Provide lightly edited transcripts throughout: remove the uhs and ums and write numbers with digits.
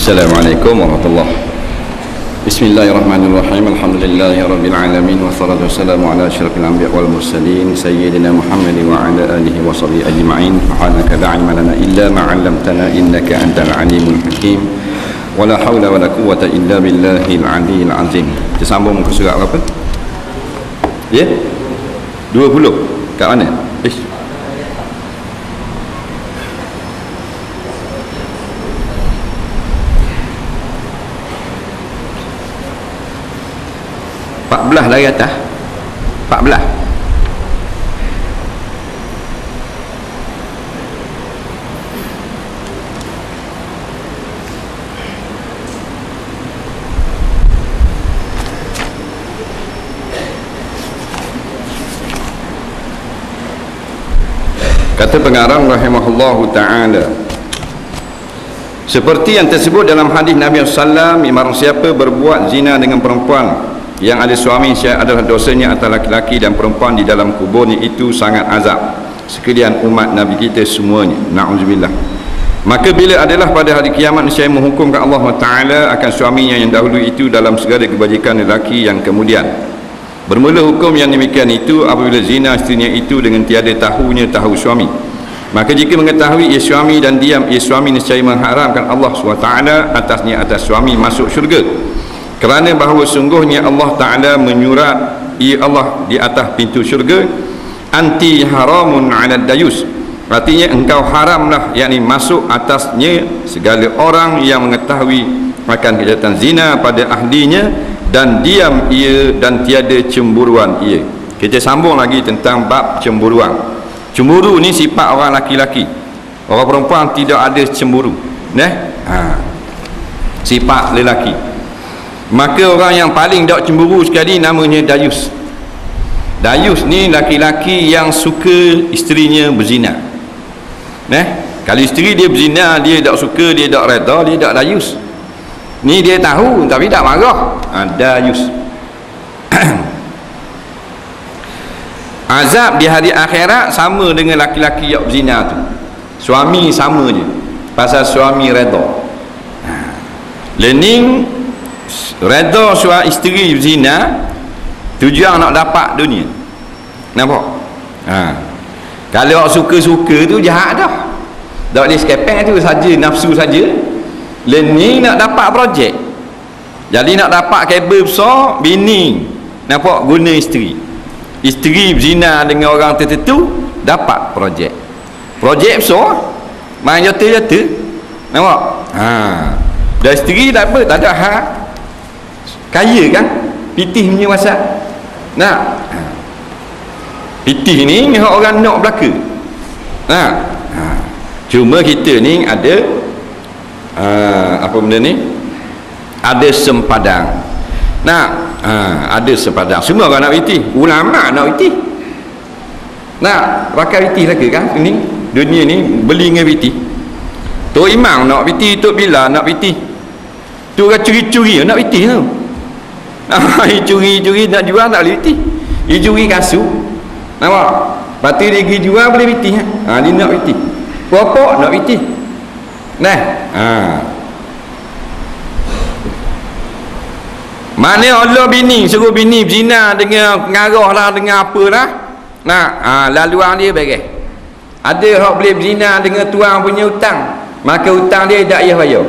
Assalamualaikum warahmatullahi wabarakatuh. Bismillahirrahmanirrahim. Alhamdulillahi rabbil alamin wassalatu wassalamu ala asyrafil anbiya wal mursalin sayyidina Muhammad wa ala alihi wa sahbihi ajma'in. Subhanaka la ilma lana illa ma 'allamtana innaka antal alimul hakim. Wala haula wala quwwata illa billahil aliyyil azim. Kita sambung muka surat apa? Ya? 20. Kat mana? Belah dari atas 14. Kata pengarang rahimahullahu ta'ala, seperti yang tersebut dalam hadis Nabi SAW, barang siapa berbuat zina dengan perempuan yang ada suami, adalah dosanya atas laki-laki dan perempuan di dalam kuburnya itu sangat azab sekalian umat Nabi kita semuanya, na'udzubillah. Maka bila adalah pada hari kiamat saya menghukumkan Allah Ta'ala akan suaminya yang dahulu itu dalam segala kebajikan lelaki yang kemudian. Bermula hukum yang demikian itu apabila zina isterinya itu dengan tiada tahu suami. Maka jika mengetahui ia suami dan diam ia suami, nescaya mengharamkan Allah SWT atasnya atas suami masuk syurga, kerana bahawa sungguhnya Allah Ta'ala menyurat ia Allah di atas pintu syurga, anti haramun 'ala dayus, artinya engkau haramlah, yakni masuk atasnya segala orang yang mengetahui akan kejahatan zina pada ahlinya dan diam ia dan tiada cemburuan ia. Kita sambung lagi tentang bab cemburuan. Cemburu ni sifat orang laki-laki, orang perempuan tidak ada cemburu, sifat lelaki. Maka orang yang paling tak cemburu sekali namanya dayus. Dayus ni laki-laki yang suka isterinya berzina. Kalau isteri dia berzina, dia tak suka, dia tak reda, dia tak dayus. Ni dia tahu tapi tak marah, dayus. Azab di hari akhirat sama dengan laki-laki yang berzina tu. Suami sama je, pasal suami reda. Learning reda suami isteri berzina, tujuan nak dapat dunia. Nampak? Kalau suka-suka tu jahat dah. Tak boleh skepeng tu saja, nafsu saja. Learning nak dapat projek. Jadi nak dapat kabel besar, bini nampak guna isteri. Isteri berzina dengan orang tertentu, dapat projek. Projek besar, main jatuh-jatuh. Nampak? Dan isteri tak apa, tak ada hak. Kaya kan? Pitih punya masa. Pitih ni orang nak belaka. Cuma kita ni ada apa benda ni? Ada sempadan. Ada sempadan. Semua orang nak pitih. Ulama nak pitih. Pakai pitih lagi kan? Ini dunia ni beli dengan pitih. Tok Imam nak pitih, Tok Bilal nak pitih. Tu orang curi-curi nak pitih tu. Curi-curi nak jual tak boleh pitih. Dia curi kasut, nampak? Lepas tu dia pergi jual boleh pitih. Dia nak pitih. Popok nak pitih. Mana Allah bini suruh bini berzina dengan pengarah lah, dengan apa lah. Laluan dia bagai. Ada hak boleh berzina dengan tuan punya hutang, maka hutang dia tak payah bayar.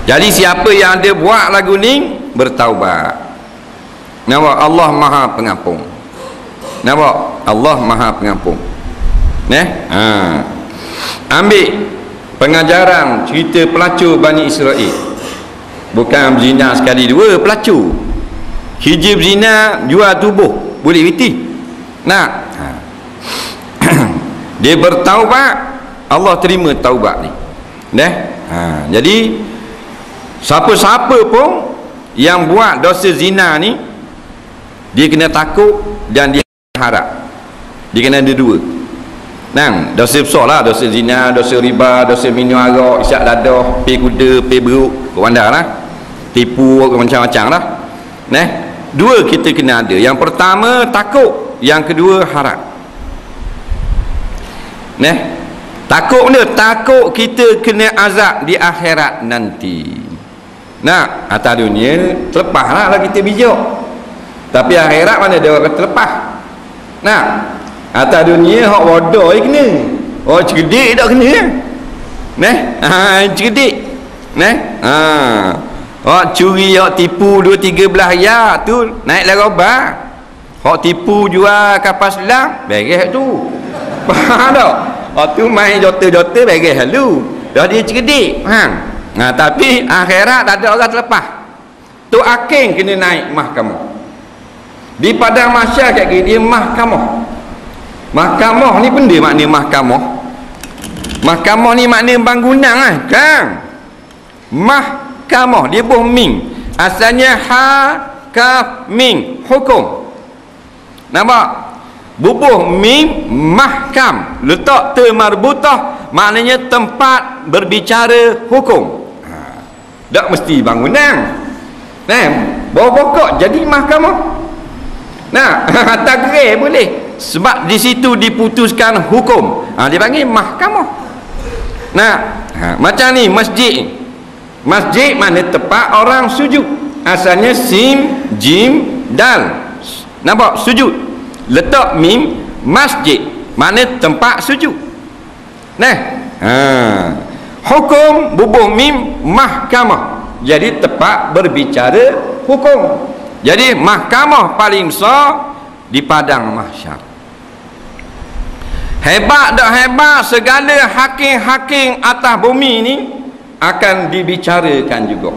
Jadi siapa yang ada buat lagu ni bertaubat. Nampak? Allah Maha Pengampun. Nampak? Allah Maha Pengampun. Ambil pengajaran cerita pelacur Bani Israel. Bukan berzina sekali dua, pelacur. Hijab berzina, jual tubuh, boleh pitih. Dia bertaubat, Allah terima taubat ni. Jadi siapa-siapa pun yang buat dosa zina ni, dia kena takut dan dia harap. Dia kena ada dua. Dosa besar lah, dosa zina, dosa riba, dosa minum arak, isyak dadah, pergi kuda, pergi beruk, bandar lah, tipu macam-macam lah. Dua kita kena ada. Yang pertama takut, yang kedua harap. Takut benda, takut kita kena azab di akhirat nanti. Nah, atas dunia terlepaslah kalau kita bijak. Tapi akhirat mana ada orang terlepas. Nah, atas dunia hak bodoh kena. Oh cerdik tak kena. Nah, cerdik. Nah, hak curi, hak tipu 2-3 belah ya tu naik laroba. Hak tipu jual kapal selam, beres tu. Faham tak? Hak tu main jota-jota beres lalu. Dah dia cerdik, faham? Nah, tapi akhirat tak ada orang terlepas. Tu hakim kena naik mahkamah. Di padang mahsyar kat dia mahkamah. Mahkamah ni benda makna mahkamah. Mahkamah ni makna bangunan kan? Mahkamah dia buh ming. Asalnya ha kaf ming, hukum. Nampak? Bubuh mim mahkam, letak te marbutah, maknanya tempat berbicara hukum. Tak mesti bangunan. Nah, bawah pokok jadi mahkamah. Nah, atas gerai boleh, sebab di situ diputuskan hukum. Dia panggil mahkamah. Nah, macam ni masjid. Masjid mana tempat orang sujud. Asalnya sim, jim, dal. Nampak? Sujud. Letak mim, masjid, mana tempat sujud. Nah, hukum bubuh mim mahkamah, jadi tempat berbicara hukum. Jadi mahkamah paling besar di padang mahsyar. Hebat tak hebat, segala hakim-hakim atas bumi ni akan dibicarakan juga.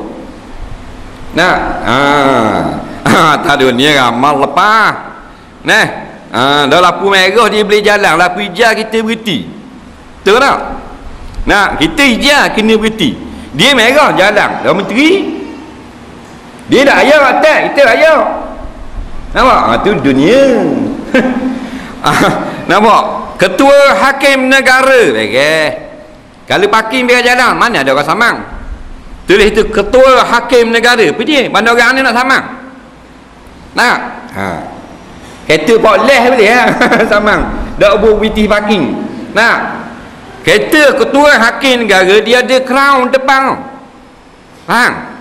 Nah, tak dunia ramal lepas. Nah, dah lampu merah dia boleh jalan, lampu hijau kita berhenti. Betul tak? Nah, kita hijau kena berhenti. Dia merah jalan, dah menteri. Dia dah ayah atas, kita ayah. Nampak? Tu dunia. Nampak? Ketua hakim negara. Kalau parking biar jalan, mana ada orang samang? Tulis itu ketua hakim negara. Pergi, mana orang ni nak samang? Nah, kereta boleh boleh samang. Tak buat witi parking. Nah, kereta ketua hakim negara dia ada crown depan. Faham?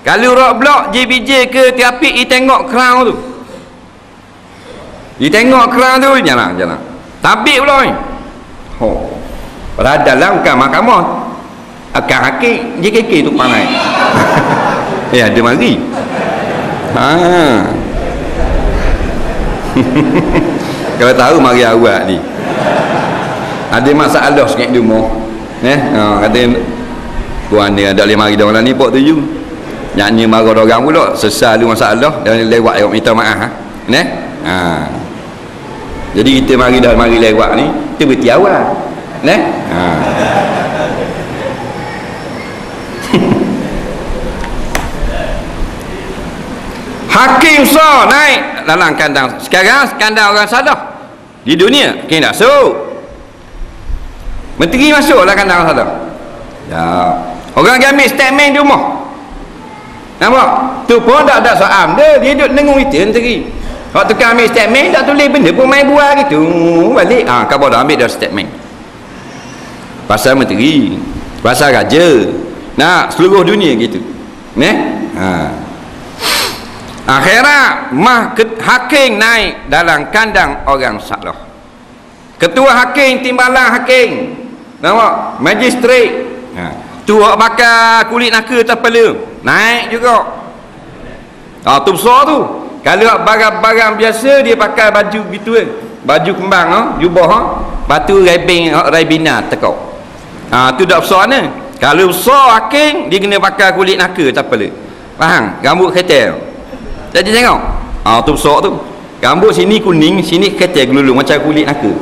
Kalau roadblock JBJ ke Tiapik, dia tengok crown tu. Dia tengok crown tu, jalan. Tabik pula ni. Padahal dalam bukan mahkamah. Akan hakim JKK tu pandai. Ada mari. Kalau tahu mari awak ni. Ada masalah sikit di rumah. Kata tuan dia ada 5 hari dah orang ni pok 7. Nyanyi marah orang pula, sesal masalah dan lewat ayat minta maaf. Jadi kita mari lewat ni, kita berhenti awal. Hakim sah naik dalam kandang. Sekarang kandang orang salah di dunia kita dah masuk. Menteri masuk lah kandang orang salah. Ya. Orang ambil statement di rumah. Nampak? Tu pun tak ada soal dia duduk dengung itu menteri. Kalau tukar ambil statement tak tulis benda pun main buah gitu. Balik kau dah ambil dah statement. Pasal menteri, pasal raja. Nah, seluruh dunia gitu. Akhirat hakim naik dalam kandang orang salah. Ketua hakim, timbalan hakim. Nampak? Magistrate. Tu orang bakar kulit naka terpela. Naik juga. Tu besar tu. Kalau barang-barang biasa dia pakai baju gitu baju kembang jubah batu raibina tekau. Tu dah besar ni. Kalau besar hakim dia kena pakai kulit naka terpela. Faham? Rambut ketel. Jadi tengok. Tu besar tu. Rambut sini kuning, sini ketel gelulung macam kulit naka.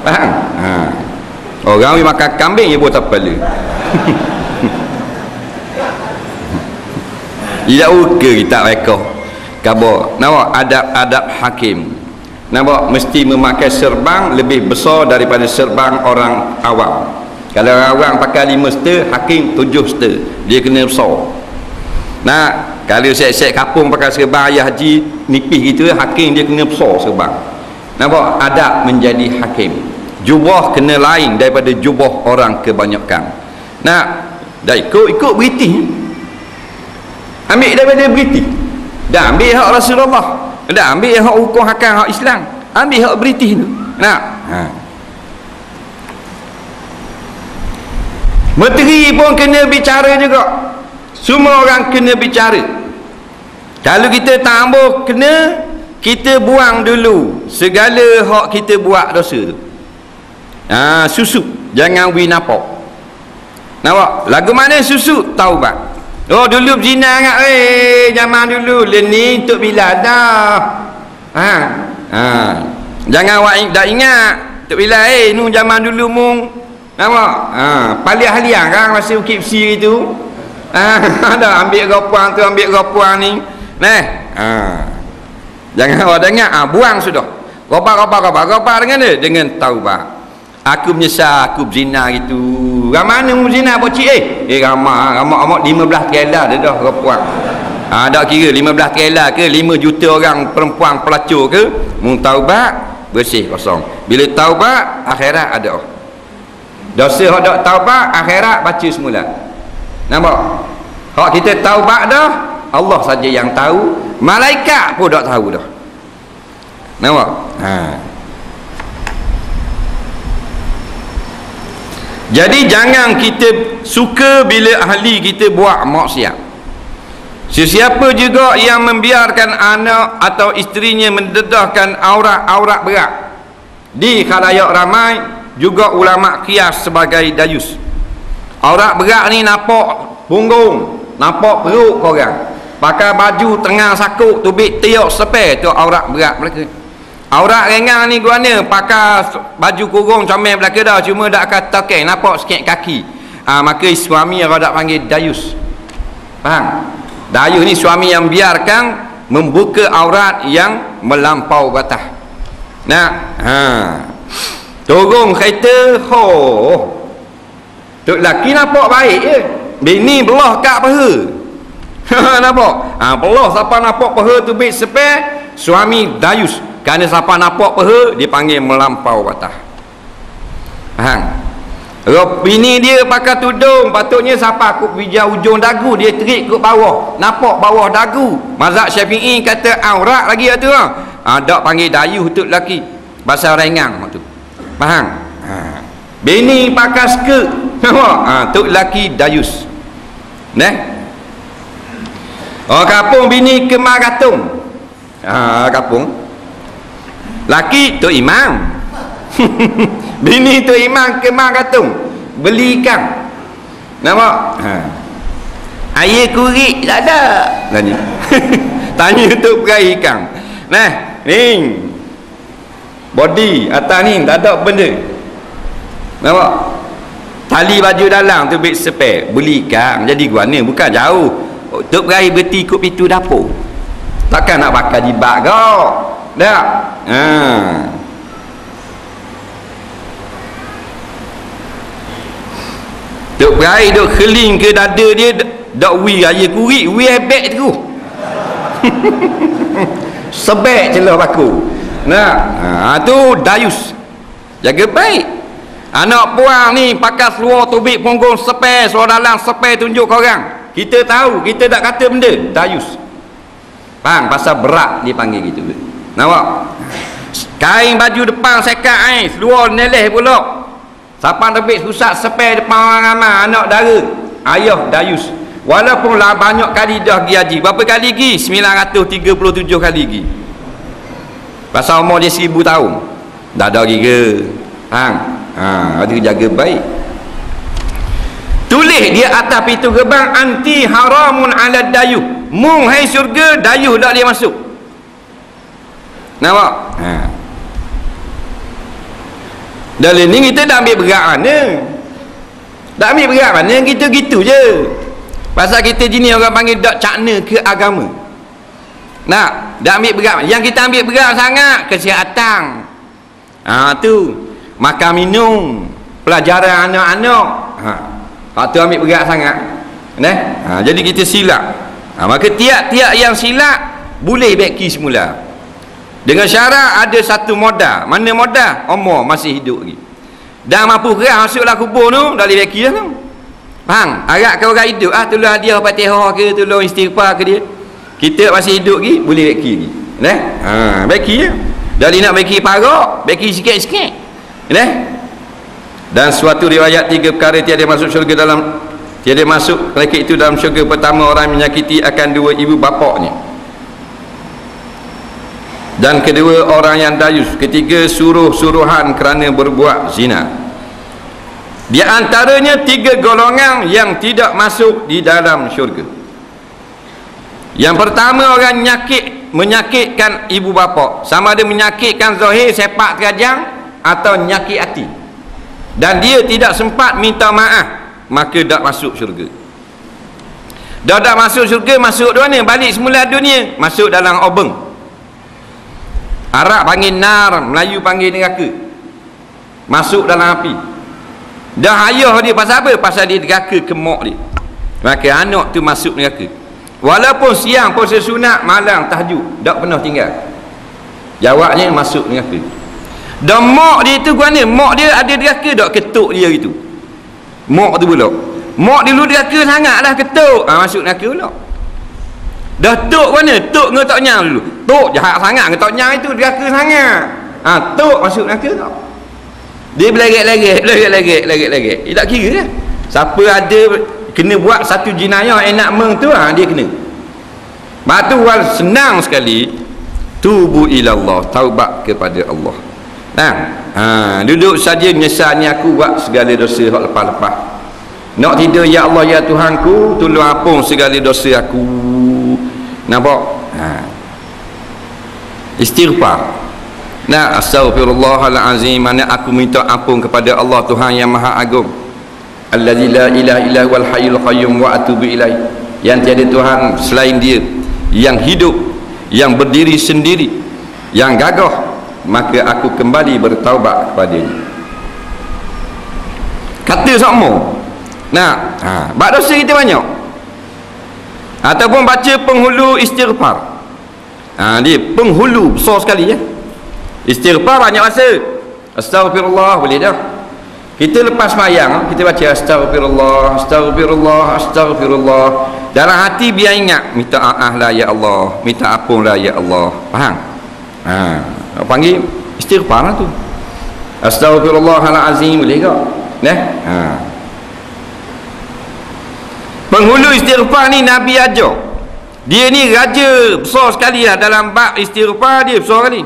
Faham? Orang yang makan kambing dia buat terpela. Tidak uke kita mereka. Khabar. Nampak adab-adab hakim. Nampak mesti memakai serban lebih besar daripada serban orang awam. Kalau orang awam pakai 5 seter, hakim 7 seter. Dia kena besar. Nah, kalau set-set kapung pakai serban ayah haji nipis gitu, hakim dia kena besar serban. Nampak adab menjadi hakim. jubah kena lain daripada jubah orang kebanyakan. Nah, dah ikut British, ambil daripada British, dah ambil hak Rasulullah, dah ambil hak hukum hakam hak Islam, ambil hak British tu. Nah, menteri pun kena bicara juga, semua orang kena bicara. Kalau kita tambah kena, kita buang dulu segala hak kita buat dosa tu. Susu jangan wi napok. Nampak lagu mana susu taubat. Oh dulu berzina sangat zaman dulu ni tok bila dah. Jangan awak dah ingat tok bila nu zaman dulu mung. Nampak paling haliang kan masa KFC itu. Ada ambil gapuang tu ambil gapuang ni. Jangan awak dengar, buang sudah. Gopak dengan dia dengan taubat. Aku menyesal aku berzina gitu. Ramai mana berzina bocik ramai 15 trailer dia dah gapuang. Tak kira 15 trailer ke 5 juta orang perempuan pelacur ke, mung taubat bersih kosong. Bila taubat akhirat ada. Dosa hak dak taubat akhirat baca semula. Nampak? Hak kita taubat dah, Allah saja yang tahu, malaikat pun tak tahu dah. Nampak? Jadi jangan kita suka bila ahli kita buat maksiat. Sesiapa juga yang membiarkan anak atau isterinya mendedahkan aurat-aurat berat di khalayak ramai, juga ulama kias sebagai dayus. Aurat berat ni nampak punggung, nampak perut korang, pakai baju tengah sakuk tubik tiok sepeh, tu aurat berat mereka. Aurat ringan ni guana pakai baju kurung comel belaka dah, cuma dak kata kek nampak sikit kaki. Maka suami orang dak panggil dayus. Faham? Dayus ni suami yang biarkan membuka aurat yang melampau batas. Turun kereta, tok laki nampak baik je, bini belah kat paha. Nampak? Belah siapa nampak paha tu bit sepeh, suami dayus. Kerana siapa nampak paha, dia panggil melampau batas. Bini dia pakai tudung, patutnya siapa aku bijak ujung dagu, dia terik ke bawah, nampak bawah dagu. Mazhab Syafi'i kata aurat lagi tu. Dak panggil dayuh tu lelaki, bahasa rengang tu. Faham? Bini pakai skirt, tu lelaki dayus. Orang kampung bini kemar gatung. Kampung laki tu imam. Bini tu imam kemar gatung, beli ikan. Nampak? Air kurik tak ada. Tanya tu perai ikan. Ni body atas ni tak ada benda. Nampak? Tali baju dalam tu bit sepek, beli ikan. Jadi guana bukan jauh. Tok perai berhenti ikut pintu dapur. Takkan nak bakar jibak kau. Tak? Tok perai duk keling ke dada dia, dak wi raya kurik, wi ebek tu. Sebek celah baku. Tu dayus. Jaga baik. Anak puang ni pakai seluar tubik punggung sepeh, seluar dalam sepeh, tunjuk korang. Kita tahu, kita tak kata benda, dayus. Faham? Pasal berat dia panggil gitu. Nampak? Kain baju depan sekat seluar neleh pula. Siapa tebik susah sepeh depan orang ramai, anak dara, ayah dayus. Walaupun lah banyak kali dah pergi haji. Berapa kali pergi? 937 kali pergi. Pasal umur dia 1000 tahun. Dah ada kira. Faham? Ada jaga baik. Tulis dia atas pintu gerbang, anti haramun ala dayuh. Mung hai syurga, dayuh tak dia masuk. Nampak? Dalam ni kita dah ambil berat mana? Tak ambil berat mana? Kita gitu je. Pasal kita jenis orang panggil dak cakna ke agama. Dah ambil berat. Yang kita ambil berat sangat kesihatan. Tu makan minum, pelajaran anak-anak. Tu ambil berat sangat. Jadi kita silap. Maka tiap-tiap yang silap boleh beki semula. Dengan syarat ada satu modal. Mana modal? Umur masih hidup lagi. Dan mampu kerah masuklah kubur tu, dah boleh beki dah tu. Faham? Harapkan orang hidup tolong hadiah Fatihah ke, tolong istighfar ke dia. Kita masih hidup lagi, boleh beki lagi. Beki je. Dari nak beki parak, beki sikit-sikit. Dan suatu riwayat 3 perkara tiada masuk syurga dalam, tiada masuk mereka itu dalam syurga. Pertama, orang menyakiti akan 2 ibu bapaknya. Dan kedua, orang yang dayus. Ketiga, suruh-suruhan kerana berbuat zina. Di antaranya 3 golongan yang tidak masuk di dalam syurga. Yang pertama, orang menyakitkan ibu bapa, sama ada menyakitkan zahir, sepak terajang, atau nyakit hati, dan dia tidak sempat minta maaf, maka tak masuk syurga. Dah tak masuk syurga, masuk di mana? Balik semula dunia, masuk dalam obeng. Arab panggil nar, Melayu panggil neraka. Masuk dalam api. Dah ayah dia pasal apa? Pasal dia neraka kemak dia, maka anak tu masuk neraka. Walaupun siang puasa sunat, malam tahajud, tak pernah tinggal. Jawabnya masuk neraka. Dan mak dia tu mana? Mak dia ada neraka tak? Ketuk dia gitu. Mak tu pula, mak dulu neraka sangatlah, ketuk, masuk neraka pula. Dah tok mana? Tok dengan tok nyang dulu. Tok jahat sangat dengan tok nyang itu, neraka sangat. Tok masuk neraka tak? Dia belegek-legek. Dia tak kira dah. Siapa ada kena buat satu jenayah enak meng tu, dia kena. Batu wal senang sekali, tubu ilallah, taubat kepada Allah. Duduk saja menyesalnya aku buat segala dosa hak lepas-lepas. Nak tidur, ya Allah ya Tuhanku, tolong ampun segala dosa aku. Nampak? Istighfar. Astaghfirullahalazim, mana aku minta ampun kepada Allah Tuhan yang Maha Agung. Allazi la ilaha illa huwal hayyul qayyum wa atubu ilaih. Yang tiada Tuhan selain dia, yang hidup, yang berdiri sendiri, yang gagah, maka aku kembali bertaubat kepadanya. Kata sama. Bab dosa kita banyak. Ataupun baca penghulu istighfar. Dia penghulu besar sekali ya. Istighfar banyak masa. Astagfirullah boleh dah. Kita lepas sembahyang, kita baca astagfirullah, astagfirullah, astagfirullah. Dalam hati biar ingat, minta maaf lah ya Allah, minta ampun lah ya Allah. Faham? Panggil istighfar lah tu. Astagfirullahalazim boleh tak? Penghulu istighfar ni Nabi ajar. Dia ni raja besar sekali lah dalam bab istighfar, dia besar sekali.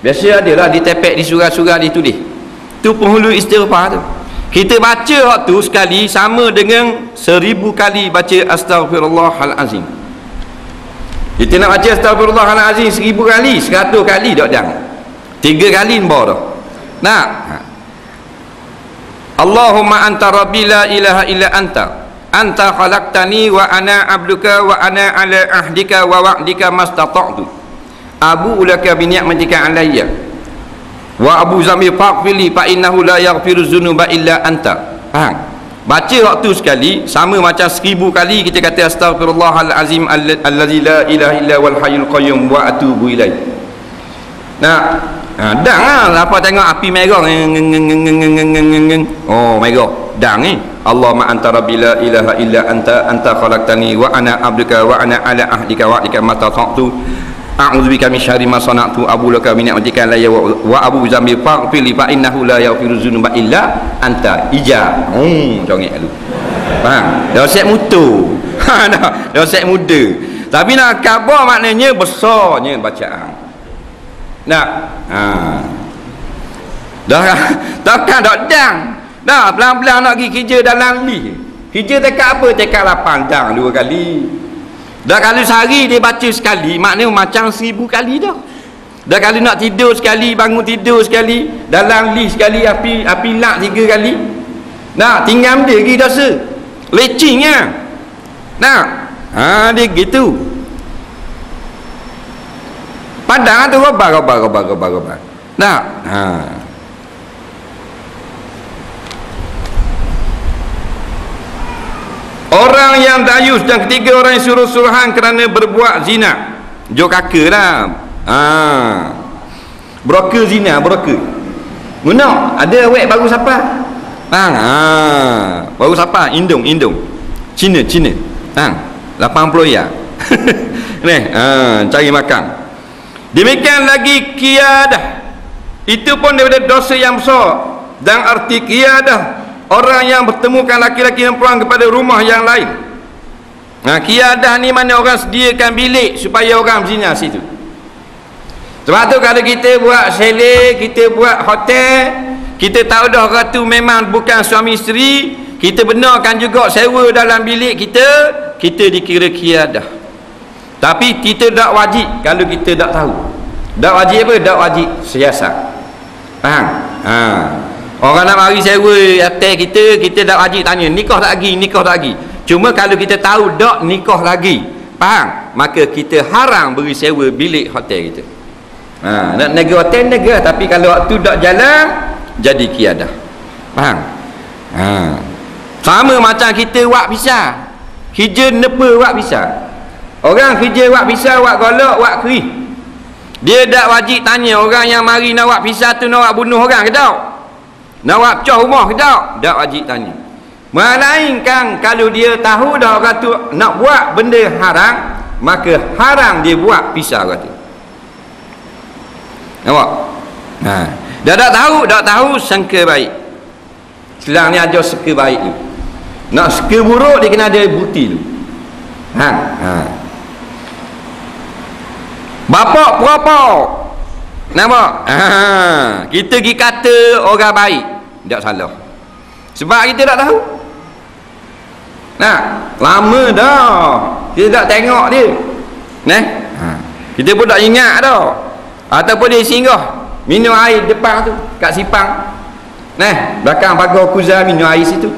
Biasa adalah ditepek di surah-surah ditulis. Tu penghulu istighfar tu. Kita baca waktu sekali sama dengan 1000 kali baca astagfirullahalazim. Kita nak baca astagfirullahalazim 1000 kali, 100 kali tak dang. 3 kali mbak dah. Allahumma anta rabbi la ilaha illa anta khalaqtani wa ana abduka wa ana ala ahdika wa wa'dika mastata'tu abu ulaka bi ni'matika alayya wa abu zambi faqfili fa innahu la yaghfiru dzunuba illa anta. Faham? Baca waktu sekali sama macam 1000 kali kita kata astaghfirullahalazim allazi la ilaha illa wal hayyul qayyum wa atubu ilaih. Dang lah apa tengok api merah. Oh merah dang ni. Allahumma anta rabbi la ilaha illa anta khalaqtani wa ana abduka wa ana ala ahdika wa ahdika mastata'tu a'udzubika min syarri ma sana'tu abu laka min ni'matika la wa abu zambi faghfir li fa innahu la yaghfiru dzunuba illa anta. Ija congek lu. Faham? Dah set mutu. Dah set muda. Tapi nak khabar maknanya besarnya bacaan. Takkan tak dang. Dah pelan-pelan nak pergi kerja dalam ni. Kerja dekat apa? Dekat 8 dang 2 kali. Dah kalau sehari dia baca sekali, maknanya macam 1000 kali dah. Dah kalau nak tidur sekali, bangun tidur sekali, dalam lift sekali, api lak 3 kali. Tinggal dia pergi dosa. Lecingnya. Dia gitu. Padang tu robar. Orang yang dayus dan ketiga orang yang suruh-suruhan kerana berbuat zina. Jok kaka lah. Broker zina, broker. Guna ada awek baru siapa? Bang, baru siapa? Indung. Cina. Bang, 80 ya. Ni, cari makan. Demikian lagi kiadah. Itu pun daripada dosa yang besar. Dan arti kiadah, orang yang bertemukan laki-laki dan perempuan kepada rumah yang lain. Kiadah ni mana orang sediakan bilik supaya orang berzina situ. Sebab tu kalau kita buat chalet, kita buat hotel, kita tahu dah orang tu memang bukan suami isteri, kita benarkan juga sewa dalam bilik kita dikira kiadah. Tapi kita tak wajib kalau kita tak tahu. Tak wajib apa? Tak wajib siasat. Faham? Orang nak mari sewa hotel kita tak wajib tanya nikah tak lagi. Cuma kalau kita tahu tak nikah lagi, faham? Maka kita haram beri sewa bilik hotel kita. Nak negara hotel negara, tapi kalau waktu tak jalan jadi kiadah. Faham? Sama macam kita wak pisah. Kerja nepa wak pisah. Orang kerja wak pisah, wak golok, wak keri. Dia tak wajib tanya orang yang mari nak wak pisah tu nak wak bunuh orang ke tak? Nak wak pecah rumah ke tak? Tak wajib tanya. Melainkan kalau dia tahu dah orang tu nak buat benda haram, maka haram dia buat pisah orang tu. Nampak? Dah tak tahu sangka baik. Selang ni ajar sangka baik tu. Nak sangka buruk dia kena ada bukti tu. Bapak perapau. Nampak? Kita pergi kata orang baik, tak salah. Sebab kita tak tahu. Lama dah kita tak tengok dia. Kita pun tak ingat dah. Ataupun dia singgah minum air depan tu kat sipang. Belakang pagar Kuza minum air situ.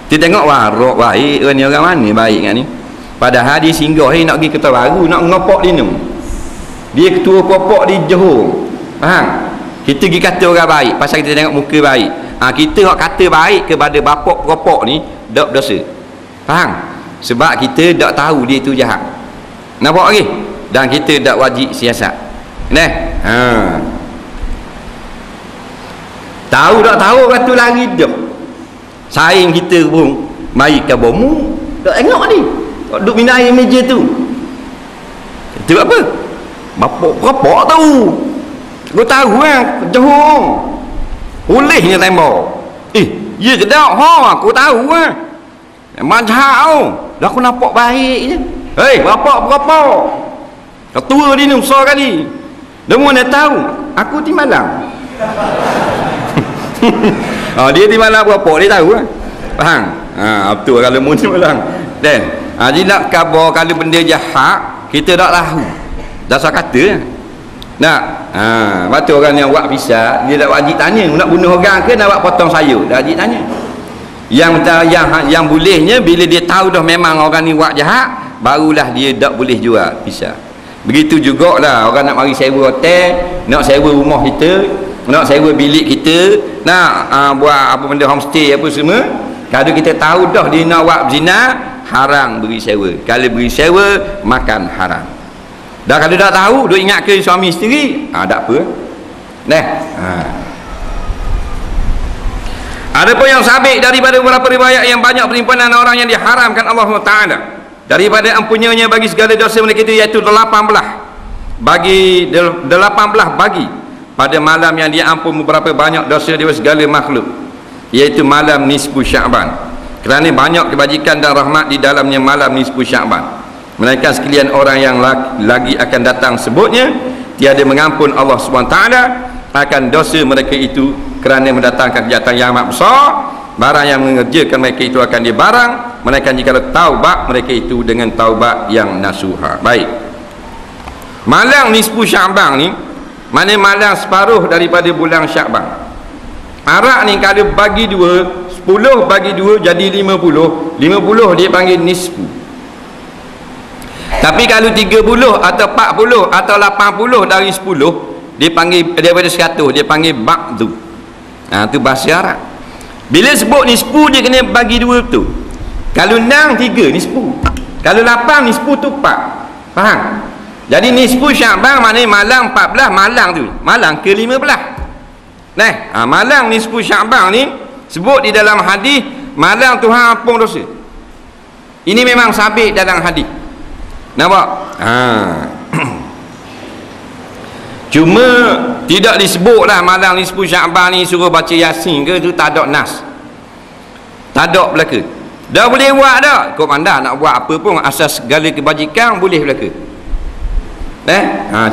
Kita tengok warok baik ni, orang mana baik kan ni. Padahal dia singgah nak pergi Kota Baru nak ngopok dinum. Dia ketua popok di Johor. Faham? Kita pergi kata orang baik pasal kita tengok muka baik. Kita nak kata baik kepada bapak popok ni tak berdosa. Faham? Sebab kita tak tahu dia tu jahat. Nampak lagi? Dan kita tak wajib siasat. Tahu tak tahu orang tu lari dah. Saing kita pun mari ke bomu tak tengok ni. Duduk minum air meja tu. Itu apa? Bapak tahu. Kau tahu Johor. Olehnya tembak. Ya ke tak? Aku tahu Macam dah aku nampak baik je. Bapak berapa? Ketua dia ni besar kali. Dia mana tahu? Aku di Malang. Dia di Malang berapa? Dia tahu faham? Betul kalau mu di Malang. Jadi nak khabar kalau benda jahat kita tak tahu. Dasar kata waktu orang yang buat pisah dia tak wajib tanya nak bunuh orang ke nak buat potong sayur, tak wajib tanya. Yang bolehnya bila dia tahu dah memang orang ni buat jahat, barulah dia tak boleh jual pisah. Begitu jugalah orang nak mari sewa hotel, nak sewa rumah kita, nak sewa bilik kita, nak buat apa benda homestay apa semua. Kalau kita tahu dah dia nak buat zina, haram beri sewa. Kalau beri sewa makan haram. Dah kalau tak tahu duk ingat ke suami isteri, tak apa. Ada pun yang sabit daripada beberapa riwayat yang banyak perimpanan orang yang diharamkan Allah Taala daripada ampunannya bagi segala dosa mereka itu, iaitu 18 bagi pada malam yang diampun beberapa banyak dosa daripada segala makhluk, iaitu malam nisfu Sya'ban. Kerana banyak kebajikan dan rahmat di dalamnya malam nisfu Sya'ban. Melainkan sekalian orang yang lagi akan datang sebutnya tiada mengampun Allah SWT akan dosa mereka itu, kerana mendatangkan kejahatan yang amat besar. Barang yang mengerjakan mereka itu akan dibarang, melainkan jika taubat mereka itu dengan taubat yang nasuha. Baik, malam nisfu Sya'ban ni mana malam separuh daripada bulan Sya'ban. Arak ni kalau bagi 2, 10 bagi 2 jadi 50. 50 dia panggil nisfu. Tapi kalau 30 atau 40 atau 80 dari 10 dia panggil, daripada 100 dia panggil ba'du. Tu bahasa Arab. Bila sebut nisfu dia kena bagi 2 tu. Kalau 6 3 nisfu. Kalau 8 nisfu tu 4. Faham? Jadi nisfu Sya'ban maknanya malam 14 malam tu. Malam ke 15. Malam nisfu Sya'ban ni sebut di dalam hadis, malam Tuhan ampun dosa. Ini memang sabit dalam hadis. Nampak? Cuma tidak disebutlah malam nisfu Sya'ban ni suruh baca Yasin ke, tu tak ada nas. Tak ada belaka. Dah boleh buat dah. Kau pandai nak buat apa pun asas segala kebajikan boleh belaka.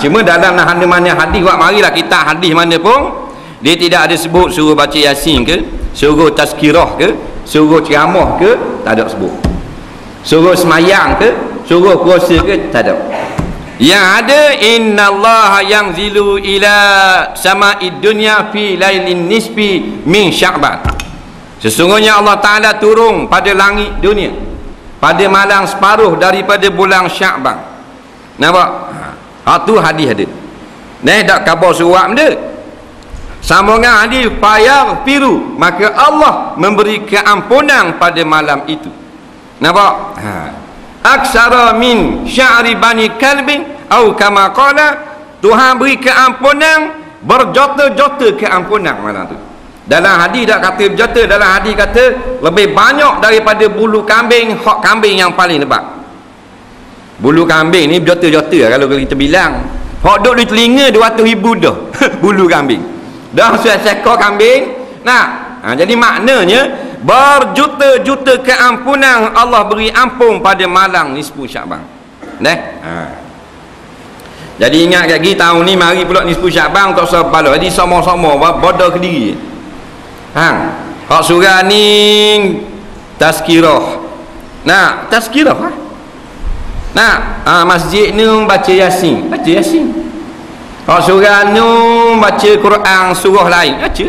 Cuma dalam mana hadis buat marilah kita hadis mana pun dia tidak ada sebut suruh baca Yasin ke, suruh tazkirah ke, suruh ceramah ke, tak ada sebut. Suruh semayang ke, suruh puasa ke, tak ada. Yang ada innallaha yanzilu ila sama'id dunya fi lailin nisfi min Sya'ban. Sesungguhnya Allah Ta'ala turun pada langit dunia pada malam separuh daripada bulan Sya'ban. Nampak? Tu hadis ada. Tak khabar surat benda. Sambungan hadis fayar firu, maka Allah memberi keampunan pada malam itu. Nampak? Aksara min sya'ri bani kalbin atau kama qala, Tuhan beri keampunan berjota-jota keampunan malam tu. Dalam hadis tak kata berjota, dalam hadis kata lebih banyak daripada bulu kambing, hak kambing yang paling lebat. Bulu kambing ni berjota-jota kalau kita bilang. Hak duk di telinga 200,000 dah bulu kambing. Dah seekor kambing. Jadi maknanya berjuta-juta keampunan Allah beri ampun pada malam nisfu Sya'ban. Jadi ingat lagi tahun ni mari pula nisfu Sya'ban tak usah bala. Jadi sama-sama bodoh ke diri. Hak surah ni tazkirah. Tazkirah masjid ni baca Yasin. Hak surah ni baca Quran surah lain. Baca.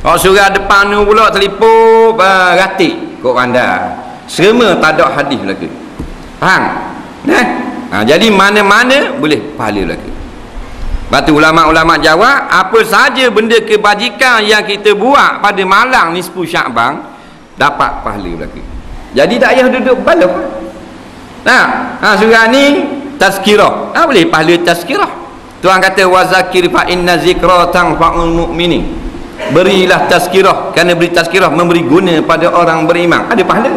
Hak surah depan ni pula telipuk ratik kok anda. Semua tak ada hadis lagi. Faham? Jadi mana-mana boleh pahala lagi. Lepas tu ulama-ulama jawab, apa saja benda kebajikan yang kita buat pada malam nisfu Sya'ban dapat pahala lagi. Jadi tak payah duduk balok. Surah ni tazkirah. Boleh pahala tazkirah. Tuhan kata wazakir fa inna zikra tanfa'ul mu'minin. Berilah tazkirah, kerana beri tazkirah memberi guna pada orang beriman. Ada pahala.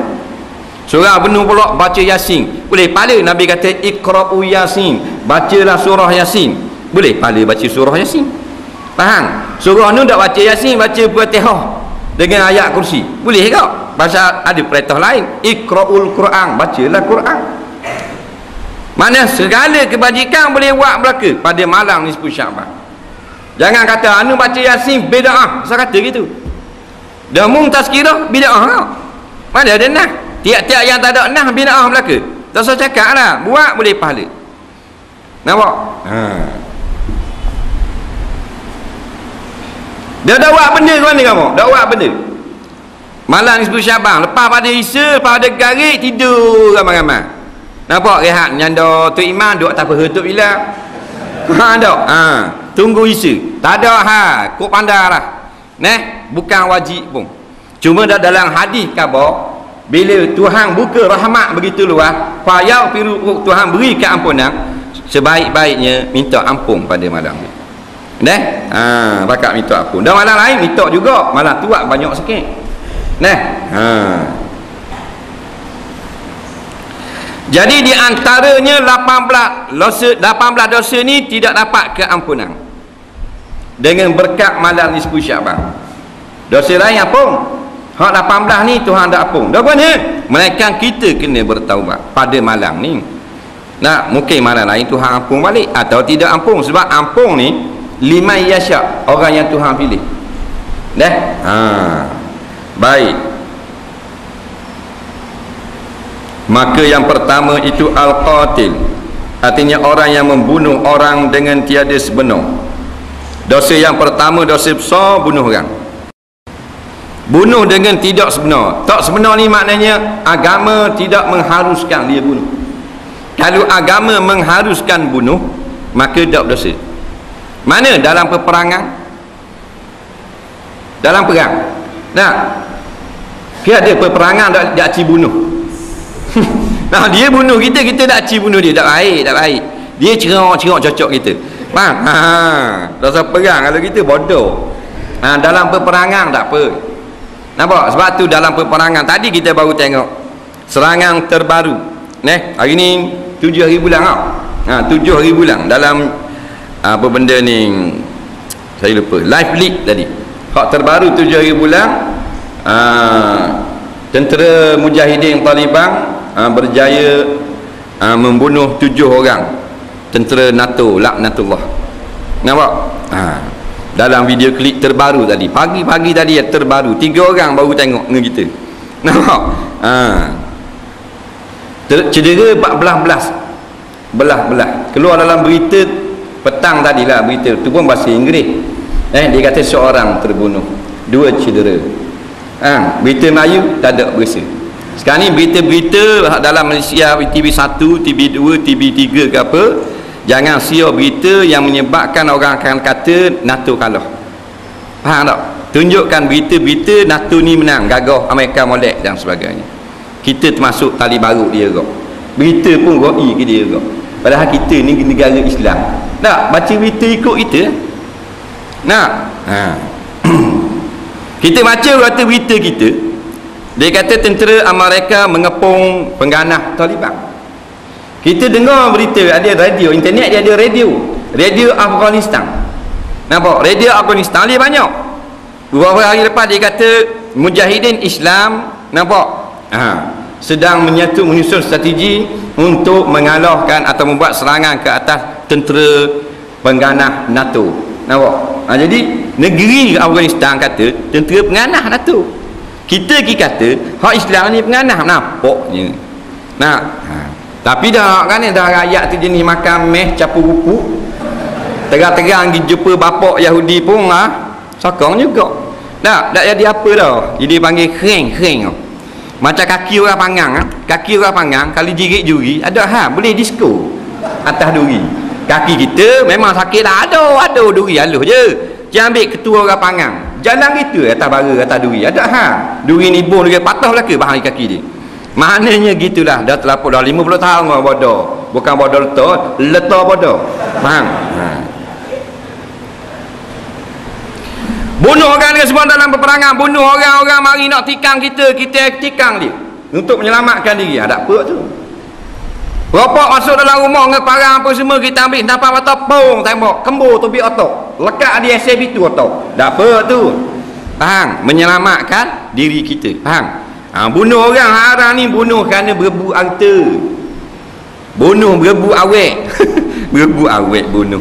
Surah penuh pula baca Yasin. Boleh pahala. Nabi kata iqra'u Yasin. Bacalah surah Yasin. Boleh pahala baca surah Yasin. Faham? Surah ni tak baca Yasin, baca Fatihah dengan ayat kursi. Boleh ke? Pasal ada perintah lain. Iqra'ul Quran. Bacalah Quran. Mana segala kebajikan boleh buat belaka pada malam nisfu Sya'ban. Jangan kata anu baca Yasin bid'ah. Saya kata gitu. Dah mung tazkirah bid'ah. Mana ada nah? Tiap-tiap yang tak ada nah bid'ah belaka. Tak usah cakap lah. Buat boleh pahala. Nampak? Dia dah buat benda ke mana kamu? Dah buat benda. Malam nisfu Sya'ban, lepas pada Isya, lepas pada garik, tidur ramai-ramai. Nampak rehat nyanda tu iman duk tak apa tutup bila. Tunggu Isya. Tak ada kok pandailah. Bukan wajib pun. Cuma dalam hadis khabar, bila Tuhan buka rahmat begitu luas, fa yaghfiru, Tuhan beri keampunan, sebaik-baiknya minta ampun pada malam ni. Bakal minta ampun. Dan malam lain minta juga, malam tu banyak sikit. Jadi di antaranya 18 dosa ni tidak dapat keampunan dengan berkat malam nisfu Sya'ban. Dosa lain apa? Hak 18 ni Tuhan tak ampun. Dah mana? Melainkan kita kena bertaubat pada malam ni. Mungkin malam lain Tuhan ampun balik atau tidak ampun. Sebab ampun ni liman yasha, orang yang Tuhan pilih. Baik. Maka yang pertama itu al-qatil, artinya orang yang membunuh orang dengan tiada sebenar. Dosa yang pertama, dosa besar, bunuh orang. Bunuh dengan tidak sebenar. Tak sebenar ni maknanya agama tidak mengharuskan dia bunuh. Kalau agama mengharuskan bunuh, maka tak dosa. Mana? Dalam peperangan, dalam perang. Dia ada peperangan tak aci bunuh. Dia bunuh kita, kita tak aci bunuh dia. Tak baik, tak baik. Dia cerok cocok kita. Faham? Dosa perang kalau kita bodoh. dalam peperangan tak apa. Nampak? Sebab tu dalam peperangan tadi kita baru tengok serangan terbaru. Hari ni 7 hari bulan tau. 7 hari bulan dalam apa benda ni saya lupa. Live leak tadi. Hak terbaru 7 hari bulan tentera Mujahidin Taliban berjaya membunuh 7 orang tentera NATO laknatullah. Nampak? Dalam video klip terbaru tadi, pagi-pagi tadi terbaru, 3 orang baru tengok dengan kita. Nampak? Cedera 14 belah keluar dalam berita petang tadilah, berita tu pun bahasa Inggeris. Dia kata seorang terbunuh, 2 cedera. Berita Melayu tak ada berita. Sekarang ni berita-berita dalam Malaysia, TV1, TV2, TV3 ke apa, jangan sia berita yang menyebabkan orang akan kata NATO kalah. Faham tak? Tunjukkan berita-berita NATO ni menang, gagah Amerika molek dan sebagainya. Kita termasuk tali baru dia kok. Berita pun roi ke dia kok. Padahal kita ni negara Islam. Tak baca berita ikut kita. Nak? Kita baca kata berita kita, dia kata tentera Amerika mengepung pengganah Taliban. Kita dengar berita, ada radio, internet dia ada radio Afghanistan. Nampak? Radio Afghanistan dia banyak. Beberapa hari lepas dia kata Mujahidin Islam, nampak? Sedang menyusun strategi untuk mengalahkan atau membuat serangan ke atas tentera pengganah NATO. Nampak? Jadi negeri Afghanistan kata tentera pengganah NATO. Kita kata hak Islam ni pengganah. Nampaknya. Tapi dah kan dah rakyat tu jenis makan meh campur pupuk. Terang-terang pergi jumpa bapak Yahudi pun sokong juga. Tak jadi apa dah. Jadi panggil kering. Macam kaki orang panggang. Kaki orang panggang kalau jirit juri ada boleh disko atas duri. Kaki kita memang sakit dah. Ada duri halus je. Jangan ambil ketua orang panggang. Jalan gitu atas bara atas duri. Ada duri ni bong dia patah lah ke bahagian kaki dia. Maknanya gitulah. Dah terlapuk dah 50 tahun orang bodoh. Bukan bodoh letak bodoh. Faham? Bunuh orang dengan semua dalam peperangan. Bunuh orang-orang mari nak tikang kita tikang dia untuk menyelamatkan diri. Ada apa tu? Bapak masuk dalam rumah dengan parang apa semua, kita ambil nampak mata pong tembok kembur tubik otak lekat di SF itu otak. Tak apa tu. Faham? Menyelamatkan diri kita. Faham? Bunuh orang haram ni bunuh kerana berebut harta. Bunuh berebut awet. Berebut awet bunuh.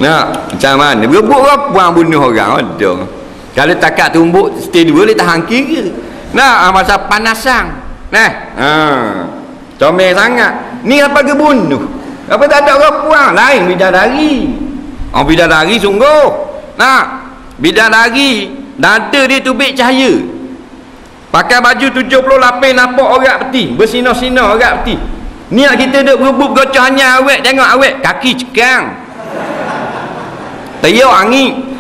Macam mana? Berebut orang bunuh orang ada. Kalau takat tumbuk stage 2 boleh tahan kira. Masa panasan. Comel sangat. Ni apa ke bunuh? Apa tak ada orang puang lain bidadari. Bidadari sungguh. Bidadari dada dia tubik cahaya. Pakai baju 78 nampak orang peti, bersinar-sinar orang peti. Niat kita duk berebut gocah hanya awet, tengok awet kaki cekang. Tayau angin.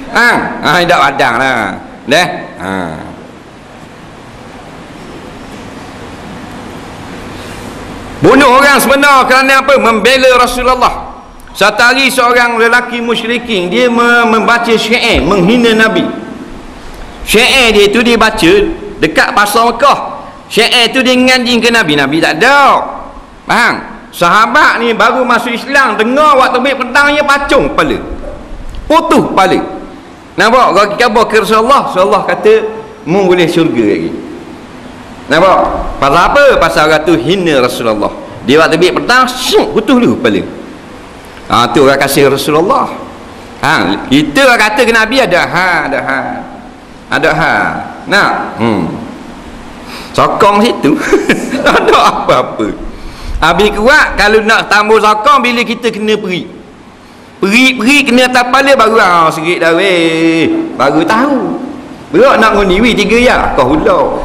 Dak padang lah. Bunuh orang sebenar kerana apa? Membela Rasulullah. Satu hari seorang lelaki musyrikin dia membaca syair menghina Nabi. Syair dia tu dia baca dekat pasar Mekah. Syair tu dia nganjing ke Nabi. Nabi tak ada. Faham? Sahabat ni baru masuk Islam, dengar waktu terbit petang dia pacung kepala. Putus kepala. Nampak? Kalau khabar ke Rasulullah, Rasulullah kata mu boleh syurga lagi. Nampak? Pasal apa? Pasal orang tu hina Rasulullah. Dia waktu terbit petang putus dulu kepala. Tu orang kasih Rasulullah. Kita orang kata ke Nabi ada sokong situ. Tak ada apa-apa. Habis kuat kalau nak tambah sokong bila kita kena peri kena atas kepala baru serik dah baru tahu. Berak nak nguniwi 3 ya kau hulau.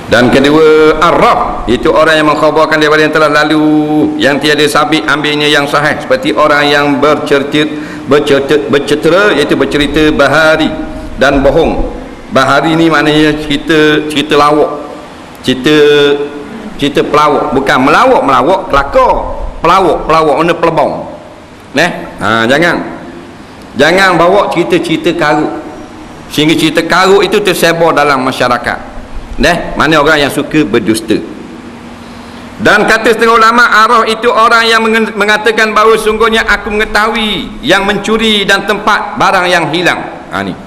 Dan kedua, Arraf, itu orang yang mengkhabarkan daripada yang telah lalu, yang tiada sabit ambilnya yang sahih, seperti orang yang bercetera, iaitu bercerita bahari dan bohong. Bahari ni maknanya cerita lawak, cerita pelawak, bukan melawak kelakar. pelawak mana pelebong. Jangan bawa cerita-cerita karut sehingga cerita karut itu tersebar dalam masyarakat. Mana orang yang suka berdusta. Dan kata setengah ulama, arwah itu orang yang mengatakan bahawa sungguhnya aku mengetahui yang mencuri dan tempat barang yang hilang. Ni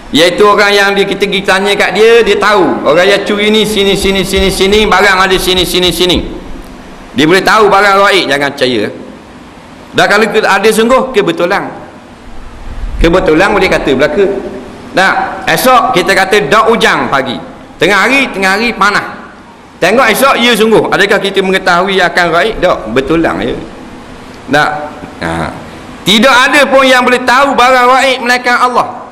iaitu orang yang kita pergi tanya kat dia, dia tahu orang yang curi ni sini, barang ada sini. Dia boleh tahu barang gaib. Jangan percaya. Dan kalau ada sungguh kebetulan boleh kata belaka. Esok kita kata dak ujang pagi, tengah hari panas. Tengok esok ya sungguh. Adakah kita mengetahui akan gaib? Tak, betulan ya. Tidak ada pun yang boleh tahu barang gaib melainkan Allah.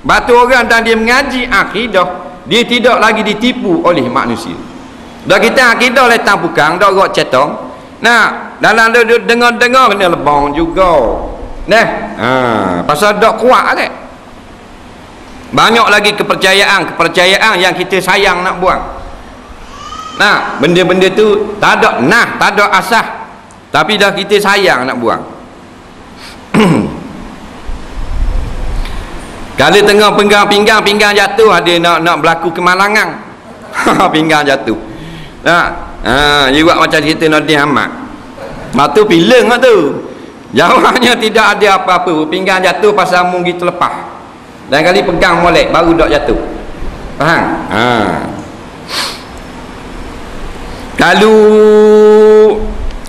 Batu orang dan dia mengaji akidah, dia tidak lagi ditipu oleh manusia. Dah kita akidah letang pukang, dak rot cetong. Dalam dengar-dengar kena lebang juga. Pasal dak kuat kan. Banyak lagi kepercayaan yang kita sayang nak buang. Benda-benda tu tak ada asah, tapi dah kita sayang nak buang. Kalau tengah pegang pinggang jatuh, ada nak berlaku kemalangan. Pinggang jatuh. Dia buat macam cerita Nabi Ahmad. Mak tu pileng lah tu. Jawabnya tidak ada apa-apa, pinggang jatuh pasal mung gitu lepas. Dan kali pegang molek baru dak jatuh. Faham? Kalau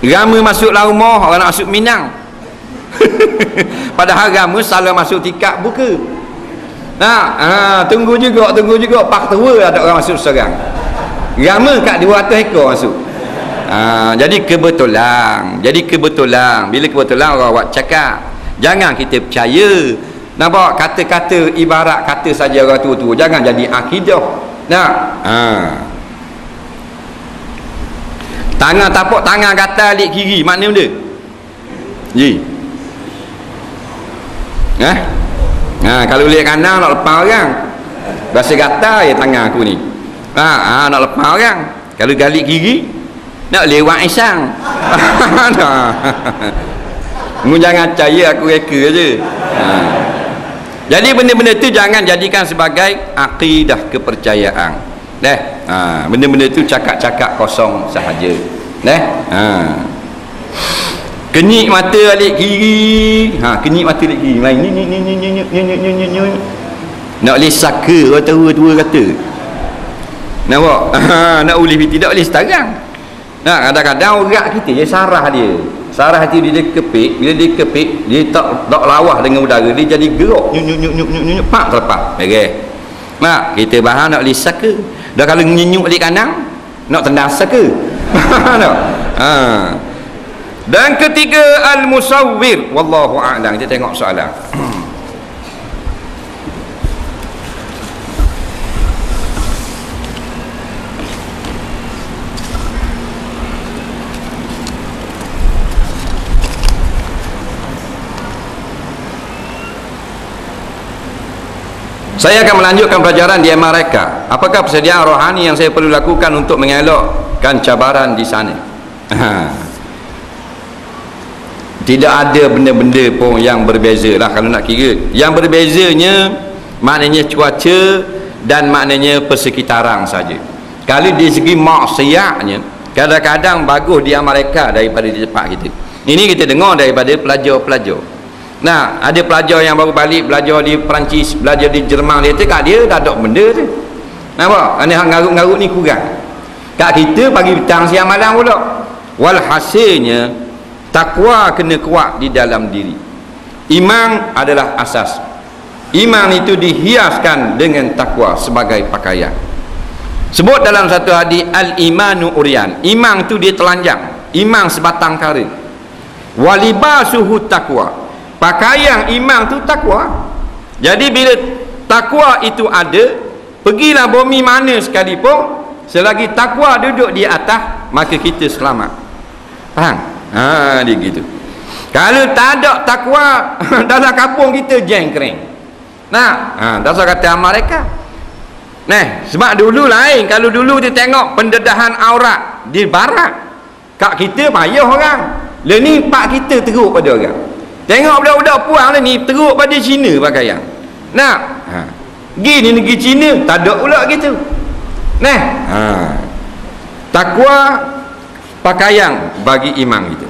rama masuk rumah, orang nak masuk Minang. Padahal rama salah masuk tikar buka. Tunggu juga pak tua ada orang masuk seorang. Rama kat 200 ekor masuk. Jadi kebetulan. Bila kebetulan orang buat cakap, jangan kita percaya. Nampak kata-kata ibarat kata saja orang tua-tua. Jangan jadi akidah. Tangan tapak tangan kata alik kiri, mana benda? Kalau lihat kanan nak lepas orang. Rasa kata ya tangan aku ni. Nak lepas orang. Kalau galik kiri nak lewat isang. Mu jangan percaya aku reka je. Jadi benda-benda tu jangan jadikan sebagai akidah kepercayaan. Benda-benda tu cakap-cakap kosong sahaja. Kenyik mata alik kiri. Kenyik mata alik kiri. Main ni. Nak boleh saka orang tua kata. Nampak? Nak boleh tidak boleh setarang. Kadang-kadang orang kita je sarah dia. Sarah hati dia kepik. Bila dia kepik, dia tak lawah dengan udara, dia jadi gerak. Nyuk pak terlepas. Kita bahan nak boleh saka. Dah kalau nyenyuk di kanan, nak tendang saka. Dan ketiga al-musawwir. Wallahu a'lam. Kita tengok soalan. Saya akan melanjutkan pelajaran di Amerika. Apakah persediaan rohani yang saya perlu lakukan untuk mengelakkan cabaran di sana? Tidak ada benda-benda pun yang berbeza lah kalau nak kira. Yang berbezanya maknanya cuaca dan maknanya persekitaran saja. Kalau dari segi maksiatnya, kadang-kadang bagus di Amerika daripada di tempat kita. Ini kita dengar daripada pelajar-pelajar. Ada pelajar yang baru balik belajar di Perancis, belajar di Jerman, dia cakap dia dah ada benda tu. Nampak? Ini ngarut-ngarut ni kurang. Kat kita pagi petang siang malam pula. Walhasilnya takwa kena kuat di dalam diri. Iman adalah asas. Iman itu dihiaskan dengan takwa sebagai pakaian. Sebut dalam satu hadis, al-imanu uryan. Iman itu dia telanjang. Iman sebatang kara. Walibasuhu takwa. Pakaian iman tu takwa. Jadi bila takwa itu ada, pergilah bumi mana sekalipun, selagi takwa duduk di atas, maka kita selamat. Faham? Dia gitu. Kalau tak ada takwa dalam kampung kita jengkring. Dasar kata mereka. Sebab dulu lain. Kalau dulu dia tengok pendedahan aurat di barat, Kak kita payah orang. Lah ni pak kita teruk pada orang. Tengok budak-budak puang lah ni teruk pada Cina pakaian. Nak? Gi ni negeri Cina tak ada pula gitu. Nah. Takwa pakaian bagi imam itu.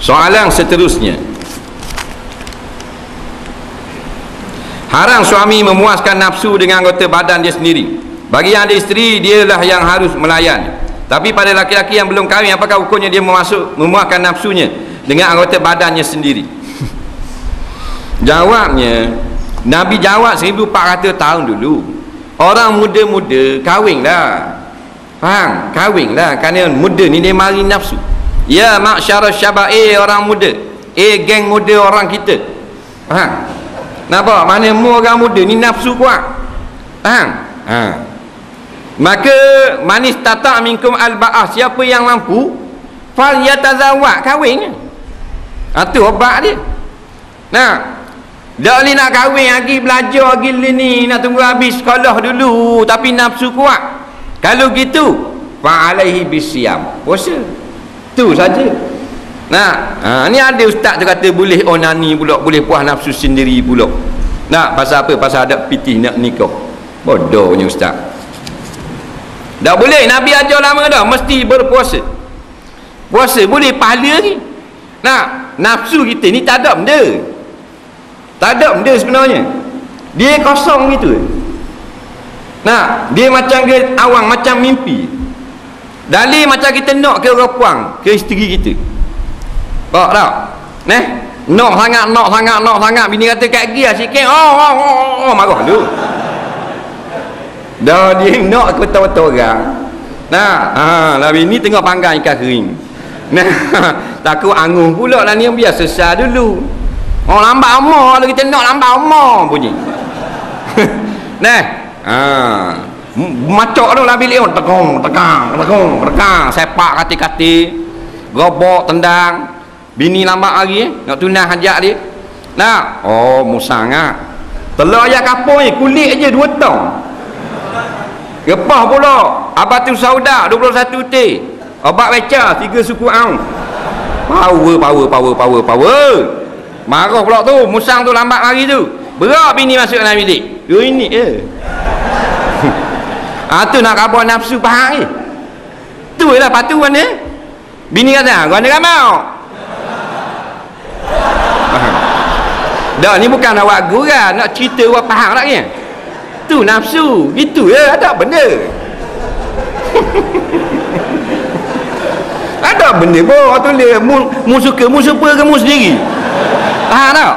Soalan seterusnya. Haram suami memuaskan nafsu dengan anggota badan dia sendiri. Bagi yang ada isteri, dialah yang harus melayan. Tapi pada laki-laki yang belum kahwin, apakah hukumnya dia memuaskan nafsunya dengan anggota badannya sendiri? Jawabnya, Nabi jawab 1400 tahun dulu. Orang muda-muda kahwinlah. Faham? Kahwinlah. Kerana muda ni dia mari nafsu. Ya ma'syara syabab, orang muda, geng muda orang kita. Faham? Nampak? Mana mu orang muda ni nafsu kuat. Faham? Maka manis tata minkum al-ba'ah, siapa yang mampu fal yatazawwaj, kahwin. Itu obat dia. Nah, dak li nak kahwin lagi, belajar lagi ni, nak tunggu habis sekolah dulu tapi nafsu kuat. Kalau gitu fa alaihi bisyam, puasa. Tu saja. Nah, ni ada ustaz tu kata boleh onani pula, boleh puas nafsu sendiri pula. Nak pasal apa? Pasal ada pitih nak nikah. Bodohnya ustaz. Dah boleh, Nabi ajar lama dah, mesti berpuasa. Puasa boleh pahala ni. Nah, nafsu kita ni tak ada benda. Tak ada benda sebenarnya. Dia kosong gitu. Nah, dia macam ke awang, macam mimpi. Dalil macam kita nak ke orang puang, ke isteri kita. Faham tak? Nah, nak sangat, bini kata kat gia sikit, marah dulu. Dah dia nak ke betul-betul orang. Nah, lah bini tengok panggang ikan kering. Nah, takut angguh pula lah ni, yang biar sesal dulu. Lambat umur, kalau kita nak lambat umur bunyi. Nah, macok tu lah bilik, tegang, sepak kati-kati, gobok, tendang. Bini lambat lagi, nak tunang hajat dia. Nah, musang telur ayam kapur ni, kulit je 2 tong. Gepah pula Abatul Sauda 21 T, obat beca 3 suku aung. Power. Marah pula tu, musang tu lambat lagi tu. Berak bini masuk dalam bilik. 2 minit je. Tu nak khabar nafsu faham ni. Tu lah patu mana. Bini kata, kau nak mau? Dah ni bukan nak buat gurau, nak cerita buat faham tak ni. Tu nafsu, gitu ya, ada benda. Ada benda pun orang tulis mu suka ke mu sendiri. Faham tak?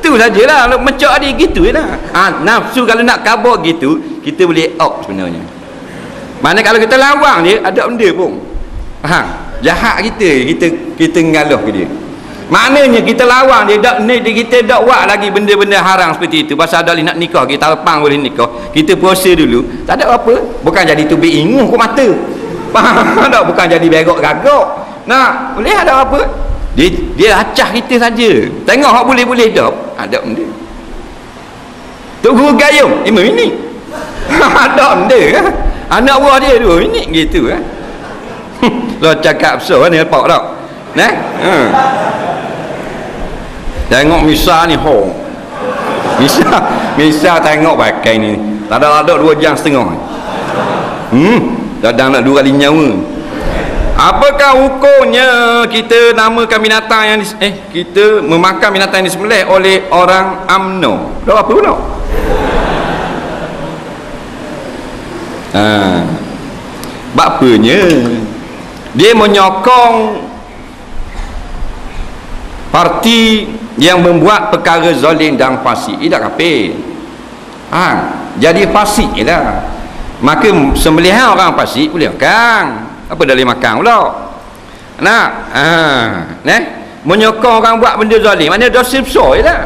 Tu sajalah, mencak dia gitu lah. Nafsu kalau nak kabur gitu, kita boleh out sebenarnya. Mana kalau kita lawang dia, ada benda pun. Faham? Jahat kita ngalah ke dia. Maknanya kita lawan dia, kita tak buat lagi benda-benda haram seperti itu. Pasal ada nak nikah, kita lepang boleh nikah, kita puasa dulu, tak ada apa. Bukan jadi tubik inguh ke mata. Faham tak? Bukan jadi berok gagak. Nah, boleh ada apa? Dia acah kita saja. Tengok hak boleh-boleh dah. Ada benda. Tok Guru Gayung 5 minit. Ada benda kan? Anak buah dia 2 minit gitu kan. Lo cakap besar ni lepak tak? Nah. Tengok Misa ni Misa tengok pakai ni. Tak ada 2 jam setengah. Kadang nak 2 kali nyawa. Apakah hukumnya kita namakan binatang yang kita memakan binatang yang disembelih oleh orang UMNO? Dah apa pula? Bapanya dia menyokong parti yang membuat perkara zalim dan fasik. Tidak kafir. Jadi fasik je lah. Maka sembelihan orang fasik boleh makan. Apa dah boleh makan pula? Menyokong orang buat benda zalim, mana dosa besar je lah.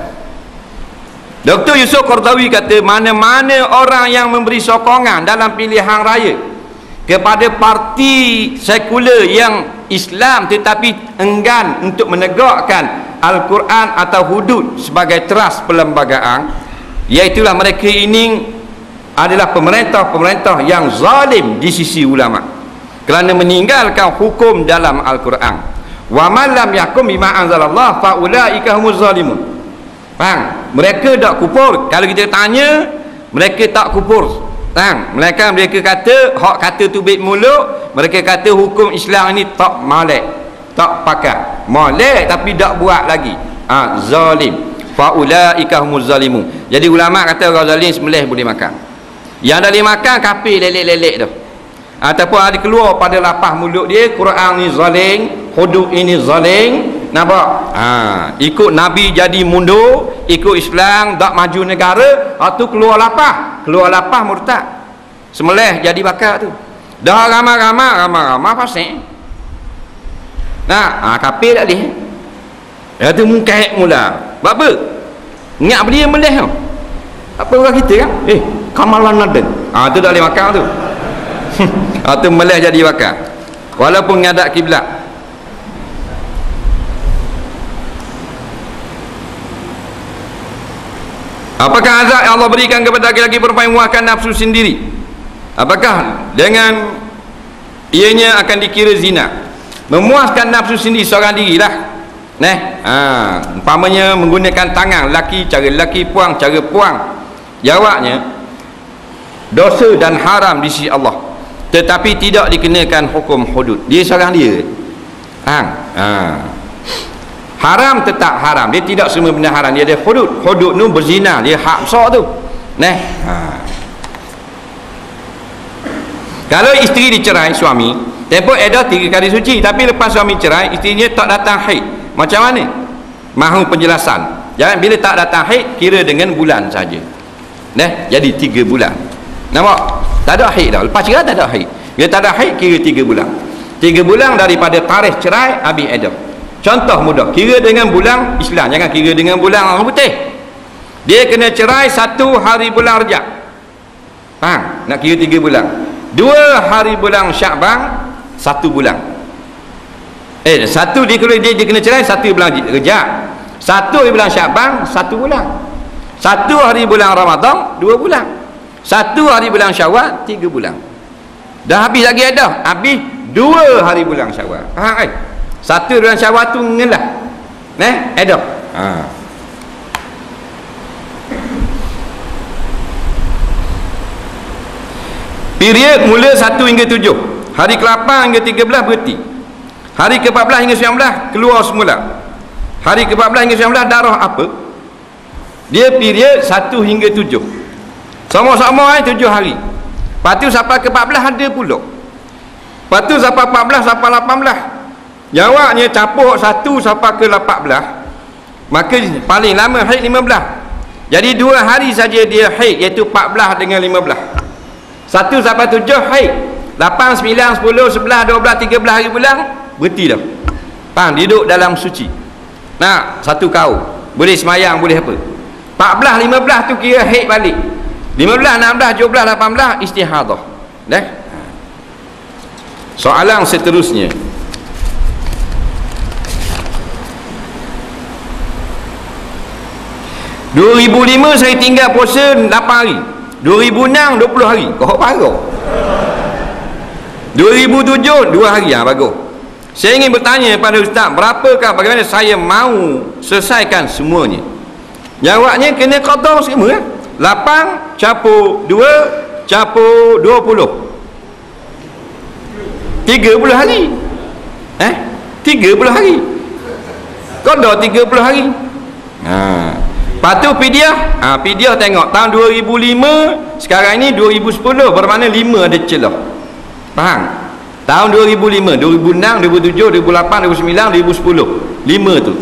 Dr. Yusuf Qardawi kata, mana-mana orang yang memberi sokongan dalam pilihan raya kepada parti sekular yang Islam tetapi enggan untuk menegakkan Al-Quran atau hudud sebagai teras perlembagaan, iaitulah mereka ini adalah pemerintah-pemerintah yang zalim di sisi ulama. kerana meninggalkan hukum dalam Al-Quran. Wa man lam yakum bima anzalallah fa ulaika humuz zalimun. Faham? Mereka tak kufur. Kalau kita tanya, mereka tak kufur. Faham? Mereka kata hak kata tu baik mulut, mereka kata hukum Islam ini tak molek, tak pakai. Molek tapi tak buat lagi. Zalim. Fa ulaika humuz zalimun. Jadi ulama kata orang zalim sembelih boleh makan. Yang dah boleh makan kafir lelek-lelek tu. Ataupun ada keluar pada lapah mulut dia, Quran ni zalim, hudud ini zalim, nampak? Ikut Nabi jadi mundur, ikut Islam tak maju negara, tu keluar lapah murtad. Semelih jadi bakar tu. Dah ramai fasik. Kafir tak boleh. Dia tu mungkait mula. Sebab apa? Ingat dia melih tu. Apa orang kita kan? Kamalan Naden. Tu tak boleh makan tu. Tu melih jadi bakar. Walaupun ngadap kiblat. Apakah azab yang Allah berikan kepada laki-laki perempuan yang memuaskan nafsu sendiri? Apakah dengan ianya akan dikira zina? Memuaskan nafsu sendiri seorang diri lah. Umpamanya menggunakan tangan laki cara laki, puang cara puang. Jawabnya dosa dan haram di sisi Allah, tetapi tidak dikenakan hukum hudud. Dia seorang dia. Haram tetap haram. Dia tidak semua benda haram. Dia ada hudud. Hudud tu berzina. Dia hak besar tu. Kalau isteri dicerai suami, tempoh edah 3 kali suci, tapi lepas suami cerai, isterinya tak datang haid. Macam mana? Mahu penjelasan. Jangan bila tak datang haid, kira dengan bulan saja. Jadi 3 bulan. Nampak? Tak ada haid dah. Lepas cerai tak ada haid. Bila tak ada haid, kira 3 bulan. 3 bulan daripada tarikh cerai habis edah. Contoh mudah, kira dengan bulan Islam, jangan kira dengan bulan orang putih. Dia kena cerai 1 hari bulan Rejab. Faham? Nak kira 3 bulan. 2 hari bulan Syakban, 1 bulan. 1 dia kena cerai 1 bulan Rejab. 1 hari bulan Syakban, 1 bulan. 1 hari bulan Ramadan, 2 bulan. 1 hari bulan Syawal, 3 bulan. Dah habis lagi dah. Habis 2 hari bulan Syawal. Faham kan? 1 bulan Syawal tu ngelah. Edah. Period mula 1 hingga 7. Hari ke-8 hingga 13 berhenti. Hari ke-14 hingga 19 keluar semula. Hari ke-14 hingga 19 darah apa? Dia period 1 hingga 7. Sama-sama 7 hari. Lepas tu sampai ke-14 ada pula. Lepas tu sampai 14 sampai 18. Jawabnya campur 1 sampai ke 18. Maka paling lama haid 15. Jadi 2 hari saja dia haid, iaitu 14 dengan 15. 1 sampai 7 haid. 8, 9, 10, 11, 12, 13 hari bulan berhenti dah. Faham? Duduk dalam suci. 1 kaum. Boleh semayang, boleh apa. 14, 15 tu kira haid balik. 15, 16, 17, 18 istihadah. Soalan seterusnya. 2005 saya tinggal puasa 8 hari. 2006 20 hari. Kau bagus. 2007 2 hari. Bagus. Saya ingin bertanya pada ustaz, berapakah bagaimana saya mahu selesaikan semuanya? Jawabnya kena qada semua. 8 campur 2 campur 20. 30 hari. 30 hari. Qada 30 hari. Lepas tu fidyah. Fidyah tengok tahun 2005, sekarang ini 2010, bermakna 5 ada celah. Faham? Tahun 2005, 2006, 2007, 2008, 2009, 2010, 5 tu.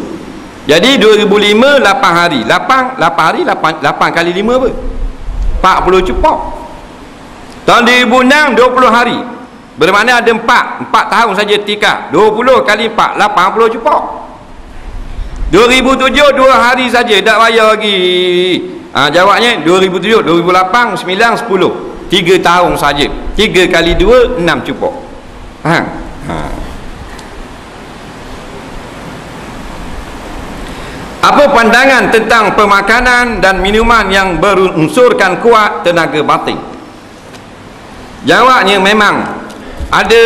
Jadi 2005 8 hari. 8 hari 8 kali 5 apa? 40 cepak. Tahun 2006 20 hari. Bermakna ada 4 tahun saja tikar. 20 kali 4 80 cepak. 2007 2 hari saja, tak bayar lagi. Jawabnya 2007, 2008, 9, 10. 3 tahun saja. 3 kali 2 6 cukup. Apa pandangan tentang pemakanan dan minuman yang berunsurkan kuat tenaga batin? Jawabnya memang ada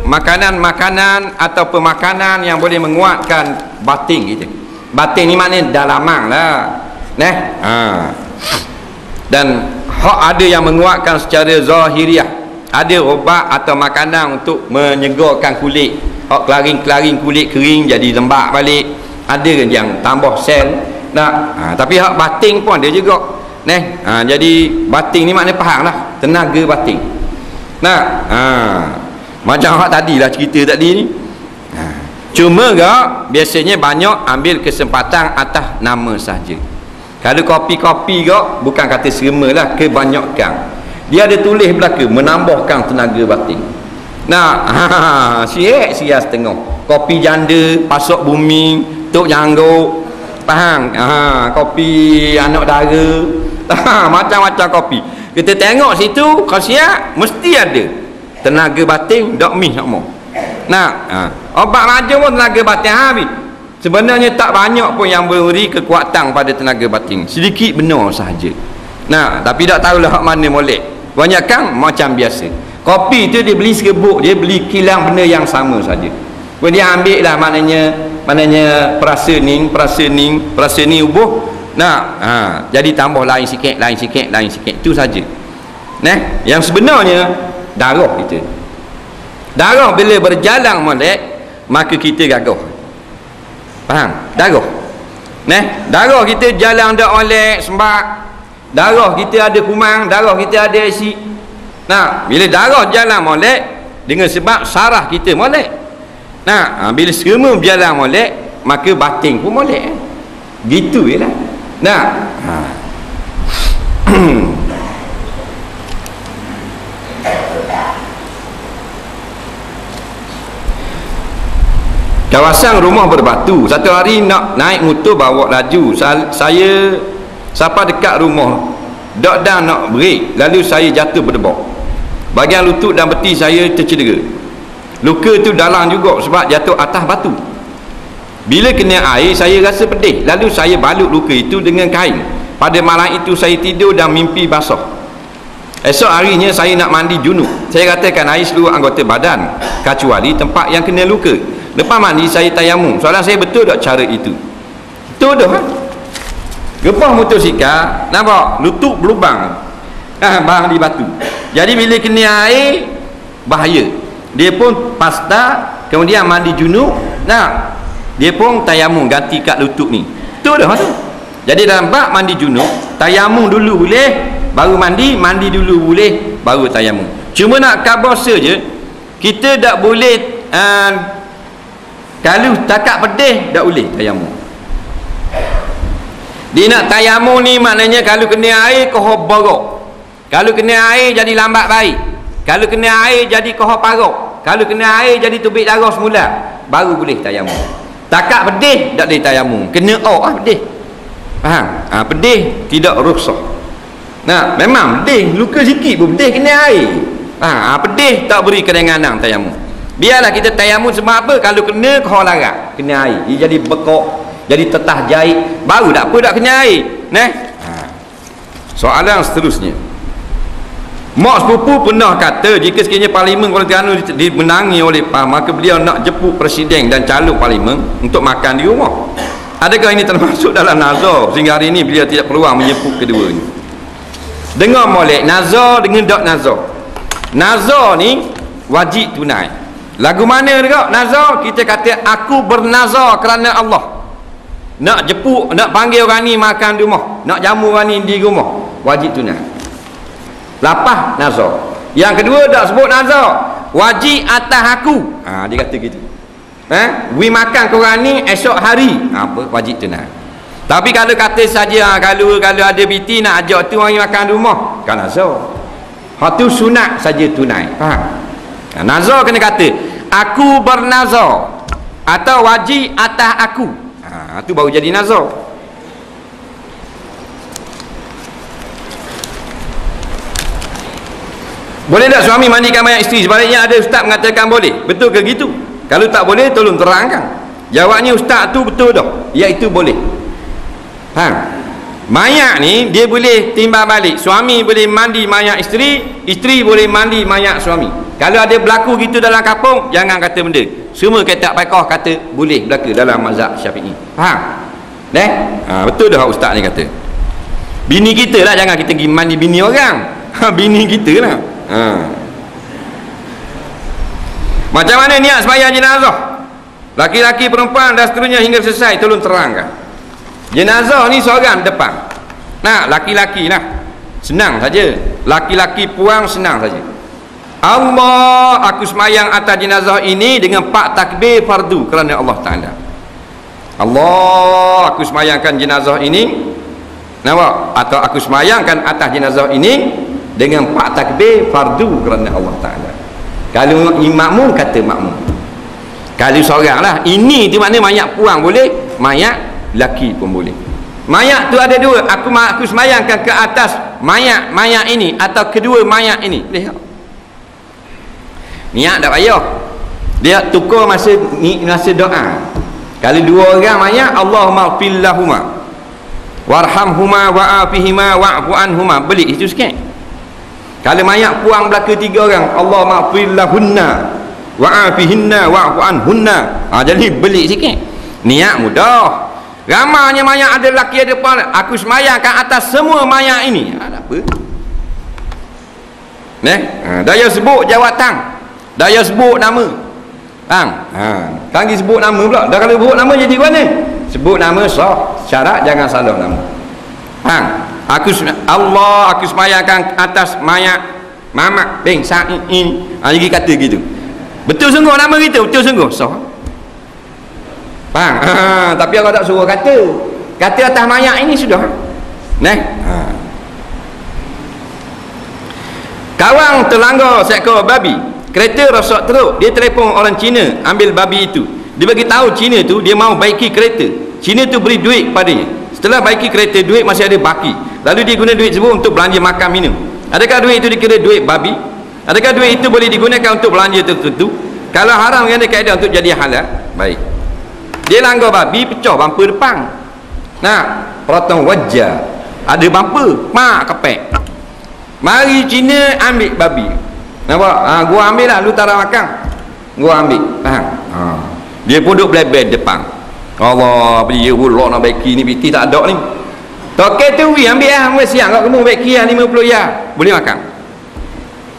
makanan-makanan atau pemakanan yang boleh menguatkan batin kita. Batin ni maknanya dalamang lah. Dan hak ada yang menguatkan secara zahiriah. Ada ubat atau makanan untuk menyegarkan kulit. Hak kelaring-kelaring kulit kering jadi lembap balik. Ada yang tambah sel. Tapi hak batin pun ada juga. Jadi batin ni maknanya faham lah, tenaga batin. Macam hak tadilah cerita tadi ni. Cuma biasanya banyak ambil kesempatan atas nama saja. Kalau kopi-kopi bukan kata serema lah, kebanyakan dia ada tulis belaka menambahkan tenaga batin. Siap setengah kopi janda, pasok bumi, tok janggut, faham? Kopi anak dara, macam-macam kopi. Kita tengok situ khasiat mesti ada tenaga batin, dak mih nak mau. Obat macam pun tenaga batin habis. Sebenarnya tak banyak pun yang beri kekuatan pada tenaga batin, sedikit benar sahaja. Tapi tak tahulah hak mana molek. Banyak kan macam biasa. Kopi tu dia beli serbuk, dia beli kilang benda yang sama saja. Dia ambil lah maknanya perasa ni ubuh. Jadi tambah lain sikit. Itu saja. Yang sebenarnya darah kita. Darah bila berjalan molek, maka kita gagah. Faham? Darah. Darah kita jalan dak molek sembak. Darah kita ada kumang, darah kita ada asid. Bila darah jalan molek dengan sebab saraf kita molek. Bila semua berjalan molek, maka batin pun molek. Gitu jelah. Kawasan rumah berbatu. Satu hari nak naik motor bawa laju. Saya sampai dekat rumah, dak dah nak break, lalu saya jatuh berdebak. Bahagian lutut dan beti saya tercedera. Luka tu dalam juga sebab jatuh atas batu. Bila kena air, saya rasa pedih. Lalu saya balut luka itu dengan kain. Pada malam itu saya tidur dan mimpi basah. Esok harinya saya nak mandi junub. Saya katakan air seluruh anggota badan kecuali tempat yang kena luka. Lepas mandi saya tayamum. Soalan saya, betul tak cara itu? Betul dah. Gepah motosikal, nampak lutut berlubang, bang di batu. Jadi bila kena air, bahaya. Dia pun pasta, kemudian mandi junub. Dia pun tayamum ganti kat lutut ni. Betul dah tu. Jadi dalam bab mandi junub, tayamum dulu boleh, baru mandi dulu boleh, baru tayamum. Cuma nak khabar saja, kita tak boleh kalau takat pedih tak boleh tayamum. Dia nak tayamum ni maknanya kalau kena air kohor borok. Kalau kena air jadi lambat baik. Kalau kena air jadi kohor parok. Kalau kena air jadi tubik darah semula, baru boleh tayamum. Takat pedih tak boleh tayamum. Kena pedih. Faham? Pedih tidak rukhsah. Memang pedih, luka sikit pun pedih kena air. Pedih tak beri keringanan tayamum. Biarlah kita tayamum sebab apa? Kalau kena kohor larat, kena air, dia jadi bekok, jadi tetah jahit, baru tak apa tak kena air. Soalan seterusnya, mak sepupu pernah kata jika sekiranya Parlimen Kuala Terengganu dimenangi oleh PAS, maka beliau nak jemput Presiden dan calon Parlimen untuk makan di rumah. Adakah ini termasuk dalam nazar sehingga hari ini beliau tidak peluang menjemput keduanya? Dengar molek nazar dengan dok nazar. Nazar ni wajib tunai. Lagu mana dekat nazar? Kita kata aku bernazar kerana Allah. Nak jemput, nak panggil orang ni makan di rumah, nak jamu orang ni di rumah, wajib tunai. Lapah nazar. Yang kedua tak sebut nazar, wajib atas aku. Dia kata gitu. We makan korang ni esok hari, apa wajib tunai. Tapi kalau kata saja kalau ada biti nak ajak tu orang makan di rumah, kan nazar. Hak tu sunat saja tunai. Faham? Nazar kena kata aku bernazar atau wajib atas aku. Itu baru jadi nazar. Boleh tak suami mandikan mayat isteri? Sebaliknya ada ustaz mengatakan boleh. Betul ke gitu? Kalau tak boleh tolong terangkan. Jawabnya ustaz tu betul dah, iaitu boleh. Mayat ni dia boleh timbal balik. Suami boleh mandi mayat isteri, isteri boleh mandi mayat suami. Kalau ada berlaku gitu dalam kampung, jangan kata benda. Semua kitab fiqh kata boleh berlaku dalam mazhab Syafi'i. Faham? Betul dah ustaz ni kata. Bini kita lah, jangan kita pergi mandi bini orang. Bini kita lah. Macam mana niat sembahyang jenazah? Laki-laki, perempuan dan seterusnya hingga selesai, tolong terangkan. Jenazah ni seorang depan. Nah, laki-laki lah. Senang saja. Laki-laki puang senang saja. Allah, aku sembahyang atas jenazah ini dengan 4 takbir fardu kerana Allah Ta'ala. Allah, aku sembahyangkan jenazah ini. Nampak? Atau aku sembahyangkan atas jenazah ini dengan 4 takbir fardu kerana Allah Ta'ala. Kalau makmum kata makmum. Kalau seorang lah. Ini tu maknanya mayat puang boleh, mayat laki pun boleh. Mayat tu ada dua. Aku sembahyangkan ke atas mayat ini atau kedua mayat ini. Lihat. Niat tak payah. Dia tukar masa doa. Kalau dua orang mayat, Allahumma fil lahuma warhamhuma wa'afihima wa'fu anhuma, belik itu sikit. Kalau mayat puang belaka 3 orang, Allahumma fil lahunna wa'afihinna wa'fu anhunna, jadi belik sikit. Niat mudah. Ramanya mayat ada lelaki ada perempuan, aku sembahyangkan atas semua mayat ini. Tak apa. Daya sebut jawatan, daya sebut nama. Tangi sebut nama pula. Dah kalau sebut nama jadi mana? Sebut nama sah, syarat jangan salah nama. Allah, aku sembahyangkan atas mayat Mamat bin Sa'id ini. Lagi kata gitu. Betul sungguh nama kita, betul sungguh sah. Tapi Allah tak suruh kata atas mayat ini sudah. Kawang terlanggar seekor babi, kereta rosak teruk. Dia telefon orang Cina ambil babi itu. Dia bagi tahu Cina tu dia mau baiki kereta. Cina tu beri duit padanya. Setelah baiki kereta, duit masih ada baki. Lalu dia guna duit tersebut untuk belanja makan minum. Adakah duit itu dikira duit babi? Adakah duit itu boleh digunakan untuk belanja tertentu? Kalau haram, yang ada kaedah untuk jadi halal. Baik. Dia langgar babi, pecah bumper depan. Potong wajah. Ada bumper, mak kepek. Mari Cina ambil babi. Nampak? Gua ambil lah, lu tak nak makan. Gua ambil. Dia pun duduk belai-belai depan. Allah, dia ulok nak baiki ni, biti tak ada ni. Toke tu ambil lah, siang kat kamu baiki lah 50 ya. Boleh makan.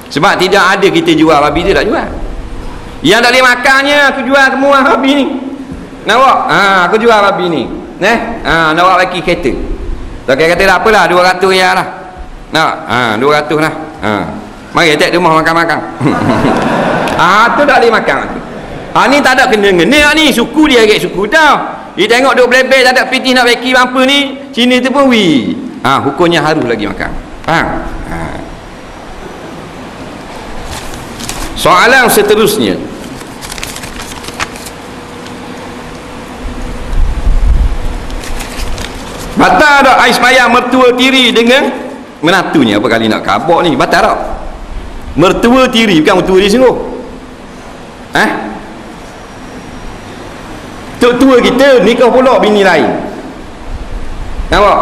Sebab tidak ada kita jual babi, dia tak jual. Yang tak boleh makannya, aku jual semua babi ni. Nampak? Aku jual babi ni. Nak buat baiki kereta. Toke kata tak apalah, 200 ya lah. Nak? 200 lah. Mari tak rumah makan-makan. Tu tak boleh makan tu. Ni tak ada kena-kena ni, suku dia agak suku tau. Dia tengok duk belebel tak ada piti nak baiki bumper ni, Cina tu pun hukumnya harus lagi makan. Faham? Soalan seterusnya. Batal tak air sembahyang mertua tiri dengan menantunya? Apa kali nak kabok ni? Batal tak? Mertua tiri, bukan mertua dia sungguh. Tua kita nikah pula bini lain. Nampak?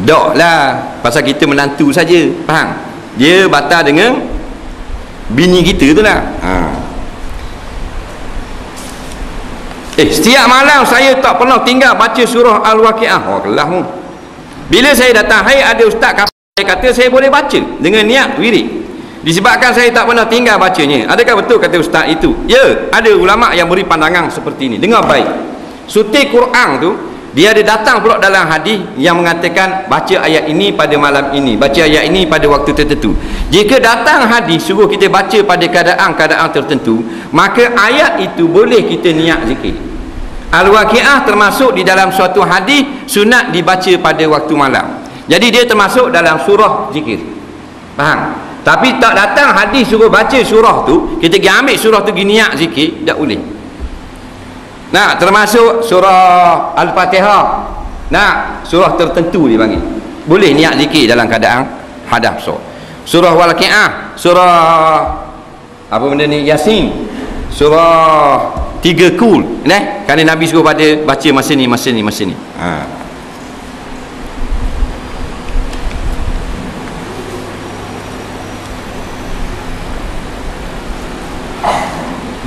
Tak lah, pasal kita menantu saja. Faham? Dia batal dengan bini kita tu lah. Setiap malam saya tak pernah tinggal baca surah Al-Waqi'ah. Kelahmu. Bila saya datang, ada ustaz kata saya boleh baca dengan niat wirid. Disebabkan saya tak pernah tinggal bacanya. Adakah betul kata ustaz itu? Ya, ada ulama yang beri pandangan seperti ini. Dengar baik. Suti Quran tu, dia ada datang pula dalam hadis yang mengatakan baca ayat ini pada malam ini, baca ayat ini pada waktu tertentu. Jika datang hadis suruh kita baca pada keadaan-keadaan tertentu, maka ayat itu boleh kita niat zikir. Al-Waqi'ah termasuk di dalam suatu hadis sunat dibaca pada waktu malam. Jadi dia termasuk dalam surah zikir. Faham? Tapi tak datang hadis suruh baca surah tu, kita pergi ambil surah tu pergi niat zikir, tak boleh. Termasuk surah Al-Fatihah. Surah tertentu dia panggil. Boleh niat zikir dalam keadaan hadap. Surah Waqi'ah, surah apa benda ni, Yasin, surah 3 kul. Kerana Nabi suruh pada baca masa ni.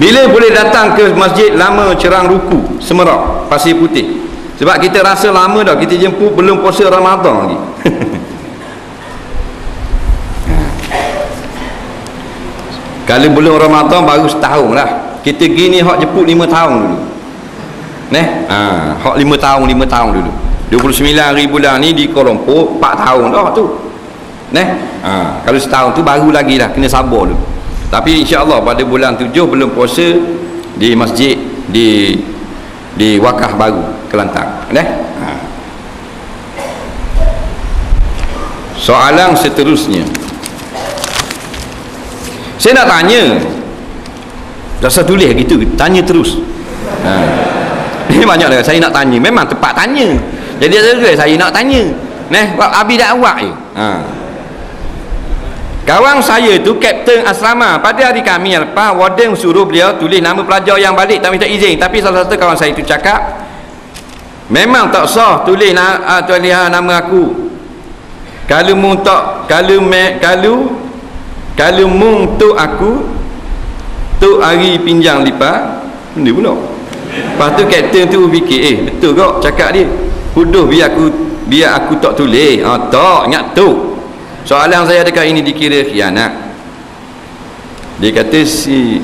Bila boleh datang ke masjid lama cerang ruku Semerak Pasir Putih? Sebab kita rasa lama dah, kita jemput belum puasa Ramadan lagi. Kalau belum Ramadan baru setahun lah. Kita gini hak jemput 5 tahun dulu. Hak 5 tahun dulu. 29 hari bulan ni di Kuala Lumpur 4 tahun dah tu. Kalau setahun tu baru lagi lah, kena sabar dulu. Tapi insya-Allah pada bulan 7 belum puasa di masjid di Wakaf Baru Kelantan. Soalan seterusnya, saya nak tanya, rasa tulis gitu, tanya terus. Ini banyak dah saya nak tanya, memang tepat tanya. Jadi saya nak tanya. Abi dah awak je. Kawan saya tu kapten asrama. Pada hari Khamis lepas, warden suruh beliau tulis nama pelajar yang balik tak minta izin. Tapi salah satu kawan saya tu cakap, memang tak sah tulis nama aku. Kalau mung tak, kalau mung tu aku tu hari pinjang lipat benda pula. Lepas tu kapten tu fikir, betul kok cakap dia, huduh biar aku tak tulis. Tak, ingat tu. Soalan saya, adakah ini dikira khianat? Dia kata si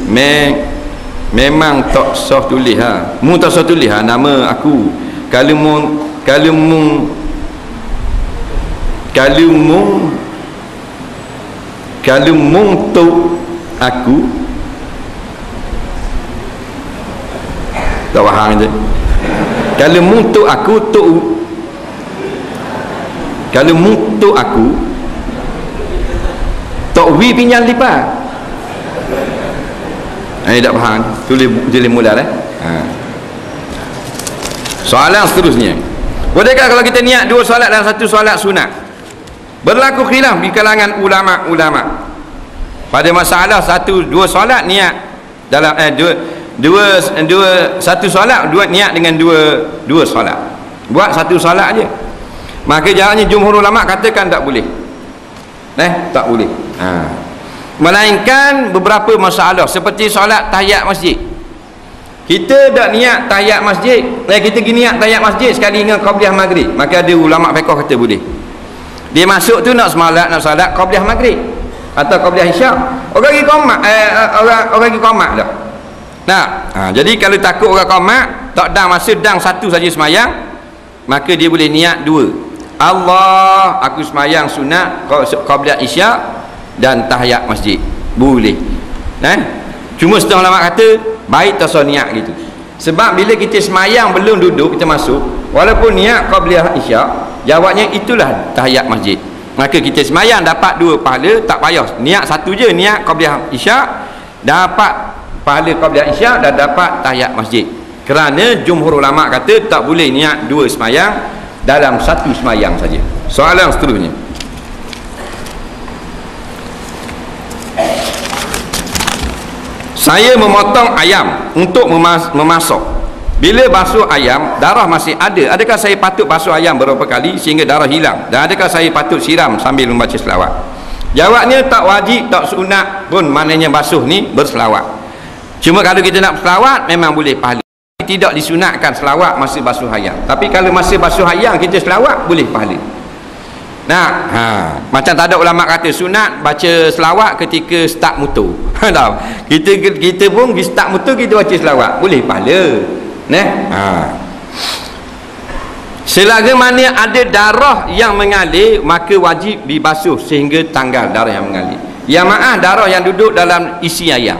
memang tak sah tulis mu tak sah tulis nama aku. Kalau mung tu aku tak faham je. Kalau mung tu aku kalau mung tu aku tak wi pinjam lipat. Tak faham. Tulis mula Soalan seterusnya, bolehkah kalau kita niat 2 solat dan 1 solat sunat? Berlaku khilaf di kalangan ulama-ulama pada masalah 1-2 solat niat dalam 1 solat niat dengan 2 solat. Buat 1 solat aje. Maka jalannya jumhur ulama katakan tak boleh. Tak boleh. Melainkan beberapa masalah seperti solat tahiyat masjid. Kita dak niat tahiyat masjid, kita pergi niat tahiyat masjid sekali dengan qabliyah maghrib, maka ada ulama fiqh kata boleh. Dia masuk tu nak solat qabliyah maghrib atau qabliyah isyak. Orang pergi qomat, orang pergi qomat dah. Jadi kalau takut orang qomat, tak dang masa dang 1 saja semayang, maka dia boleh niat 2. Allah, aku semayang sunat qabliyah isyak dan tahiyat masjid, boleh. Cuma setengah ulama kata baik tak sah niat gitu. Sebab bila kita semayang belum duduk, kita masuk, walaupun niat qabliyah isyak, jawabnya itulah tahiyat masjid, maka kita semayang dapat 2 pahala, tak payah niat 1 je, niat qabliyah isyak, dapat pahala qabliyah isyak dan dapat tahiyat masjid. Kerana jumhur ulama kata tak boleh niat 2 semayang dalam 1 semayang saja. Soalan seterusnya, saya memotong ayam untuk memasak. Bila basuh ayam, darah masih ada. Adakah saya patut basuh ayam beberapa kali sehingga darah hilang? Dan adakah saya patut siram sambil membaca selawat? Jawabnya tak wajib, tak sunat pun maknanya basuh ni berselawat. Cuma kalau kita nak selawat memang boleh pahala. Tidak disunatkan selawat masa basuh ayam. Tapi kalau masa basuh ayam kita selawat, boleh pahala. Macam tak ada ulama kata sunat baca selawat ketika start motor. kita pun start motor kita baca selawat, boleh pahala. Selagi mana ada darah yang mengalir, maka wajib dibasuh sehingga tanggal darah yang mengalir. Darah yang duduk dalam isi ayam.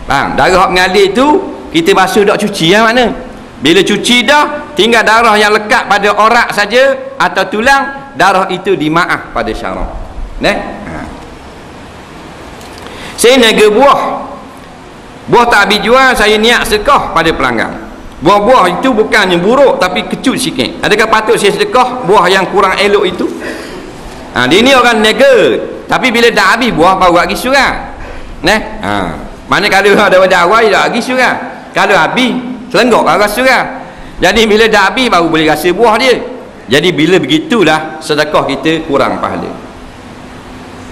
Darah mengalir tu kita basuh tak cuci mana? Bila cuci dah, tinggal darah yang lekat pada orak saja atau tulang, darah itu dimaaf pada syarak. Saya niaga buah tak habis jual, saya niat sedekah pada pelanggan. Buah-buah itu bukannya buruk tapi kecut sikit. Adakah patut saya sedekah buah yang kurang elok itu? Dia ni orang niaga, tapi bila dah habis buah baru bagi surat. Mana kalau ada awal dia bagi surat, kalau habis selenggok rasa surat. Jadi bila dah habis baru boleh rasa buah dia. Jadi bila begitulah sedekah kita kurang pahala.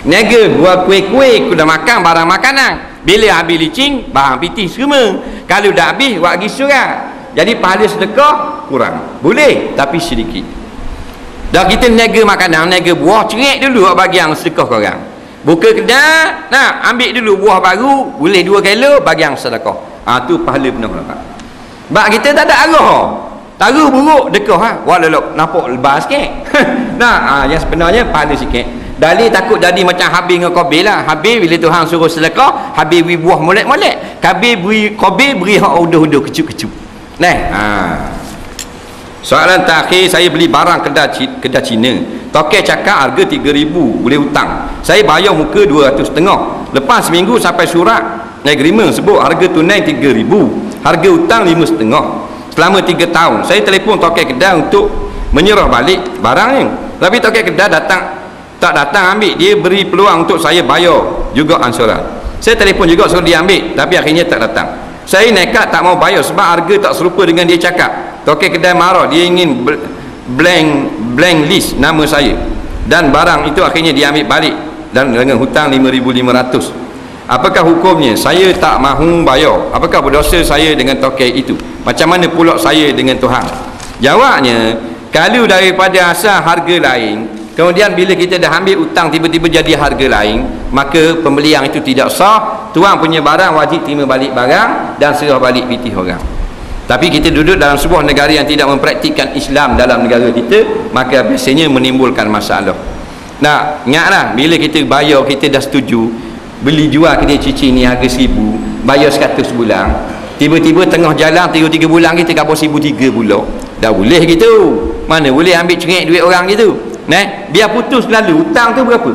Niaga buat kuih-kuih, kita makan barang makanan, Bila habis licin, barang piti semua. Kalau dah habis, buat lagi surat. Jadi pahala sedekah kurang. Boleh, tapi sedikit. Dah kita niaga makanan, niaga buah, cerik dulu bagi yang sedekah korang. Buka kedai, nah, ambil dulu buah baru, boleh 2 kilo, bagi yang sedekah. Tu pahala penuh dapat. Sebab kita tak ada arah. Taruh buruk dekah ha. Walau nampak lebar sikit. Nah, yang sebenarnya pahala sikit. Dalil takut jadi macam Habil dengan Qabil lah. Habil bila Tuhan suruh sedekah, Habil beri buah molek-molek. Qabil beri hak uduh-uduh kecup-kecup. Nah, soalan terakhir, saya beli barang kedai Cina. Tokai cakap harga 3,000, boleh hutang. Saya bayar muka 200,500. Lepas seminggu sampai surat agreement sebut harga tunai 3,000, harga hutang 5,500. Selama 3 tahun saya telefon tokai kedai untuk menyerah balik barang ni, tapi tokai kedai tak datang ambil. Dia beri peluang untuk saya bayar juga ansuran. Saya telefon juga suruh dia ambil, tapi akhirnya tak datang. Saya nekat tak mau bayar sebab harga tak serupa dengan dia cakap. Tokai kedai marah, dia ingin blank list nama saya, dan barang itu akhirnya dia ambil balik dan dengan hutang 5,500. Apakah hukumnya? Saya tak mahu bayar. Apakah berdosa saya dengan tokai itu? Macam mana pula saya dengan Tuhan? Jawabnya, kalau daripada asal harga lain, kemudian bila kita dah ambil hutang tiba-tiba jadi harga lain, maka pembelian itu tidak sah. Tuan punya barang wajib terima balik barang dan serah balik pitih orang. Tapi kita duduk dalam sebuah negara yang tidak mempraktikkan Islam dalam negara kita, maka biasanya menimbulkan masalah. Nah, ingatlah, bila kita bayar, kita dah setuju beli jual kedai cici ni harga 1,000, bayar 100 bulan, tiba-tiba tengah jalan 3 bulan kita kapal 1,300 pula. Dah boleh gitu? Mana boleh ambil cerik duit orang gitu? Biar putus lalu hutang tu berapa.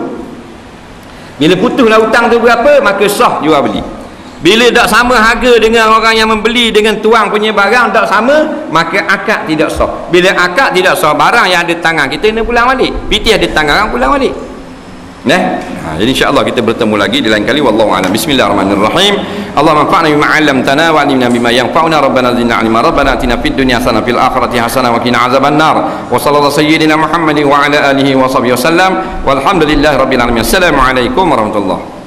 Bila putuslah hutang tu berapa, maka sah jual beli. Bila tak sama harga dengan orang yang membeli dengan tuang punya barang tak sama, maka akad tidak sah. Bila akad tidak sah, barang yang ada tangan kita kena pulang balik, pitih ada tangan orang pulang balik. Jadi insya-Allah kita bertemu lagi di lain kali. Wallahu a'lam. Bismillahirrahmanirrahim. Allahumma anfa'na bima 'allamtana wa 'allimna bima yanfa'una. Rabbana zidna 'ilma. Rabbana atina fid dunya hasanah fil akhirati hasanah wa qina azabannar. Wa sallallahu sayyidina Muhammadin wa ala alihi wa sahbihi wasallam. Walhamdulillahirabbil alamin. Assalamualaikum warahmatullahi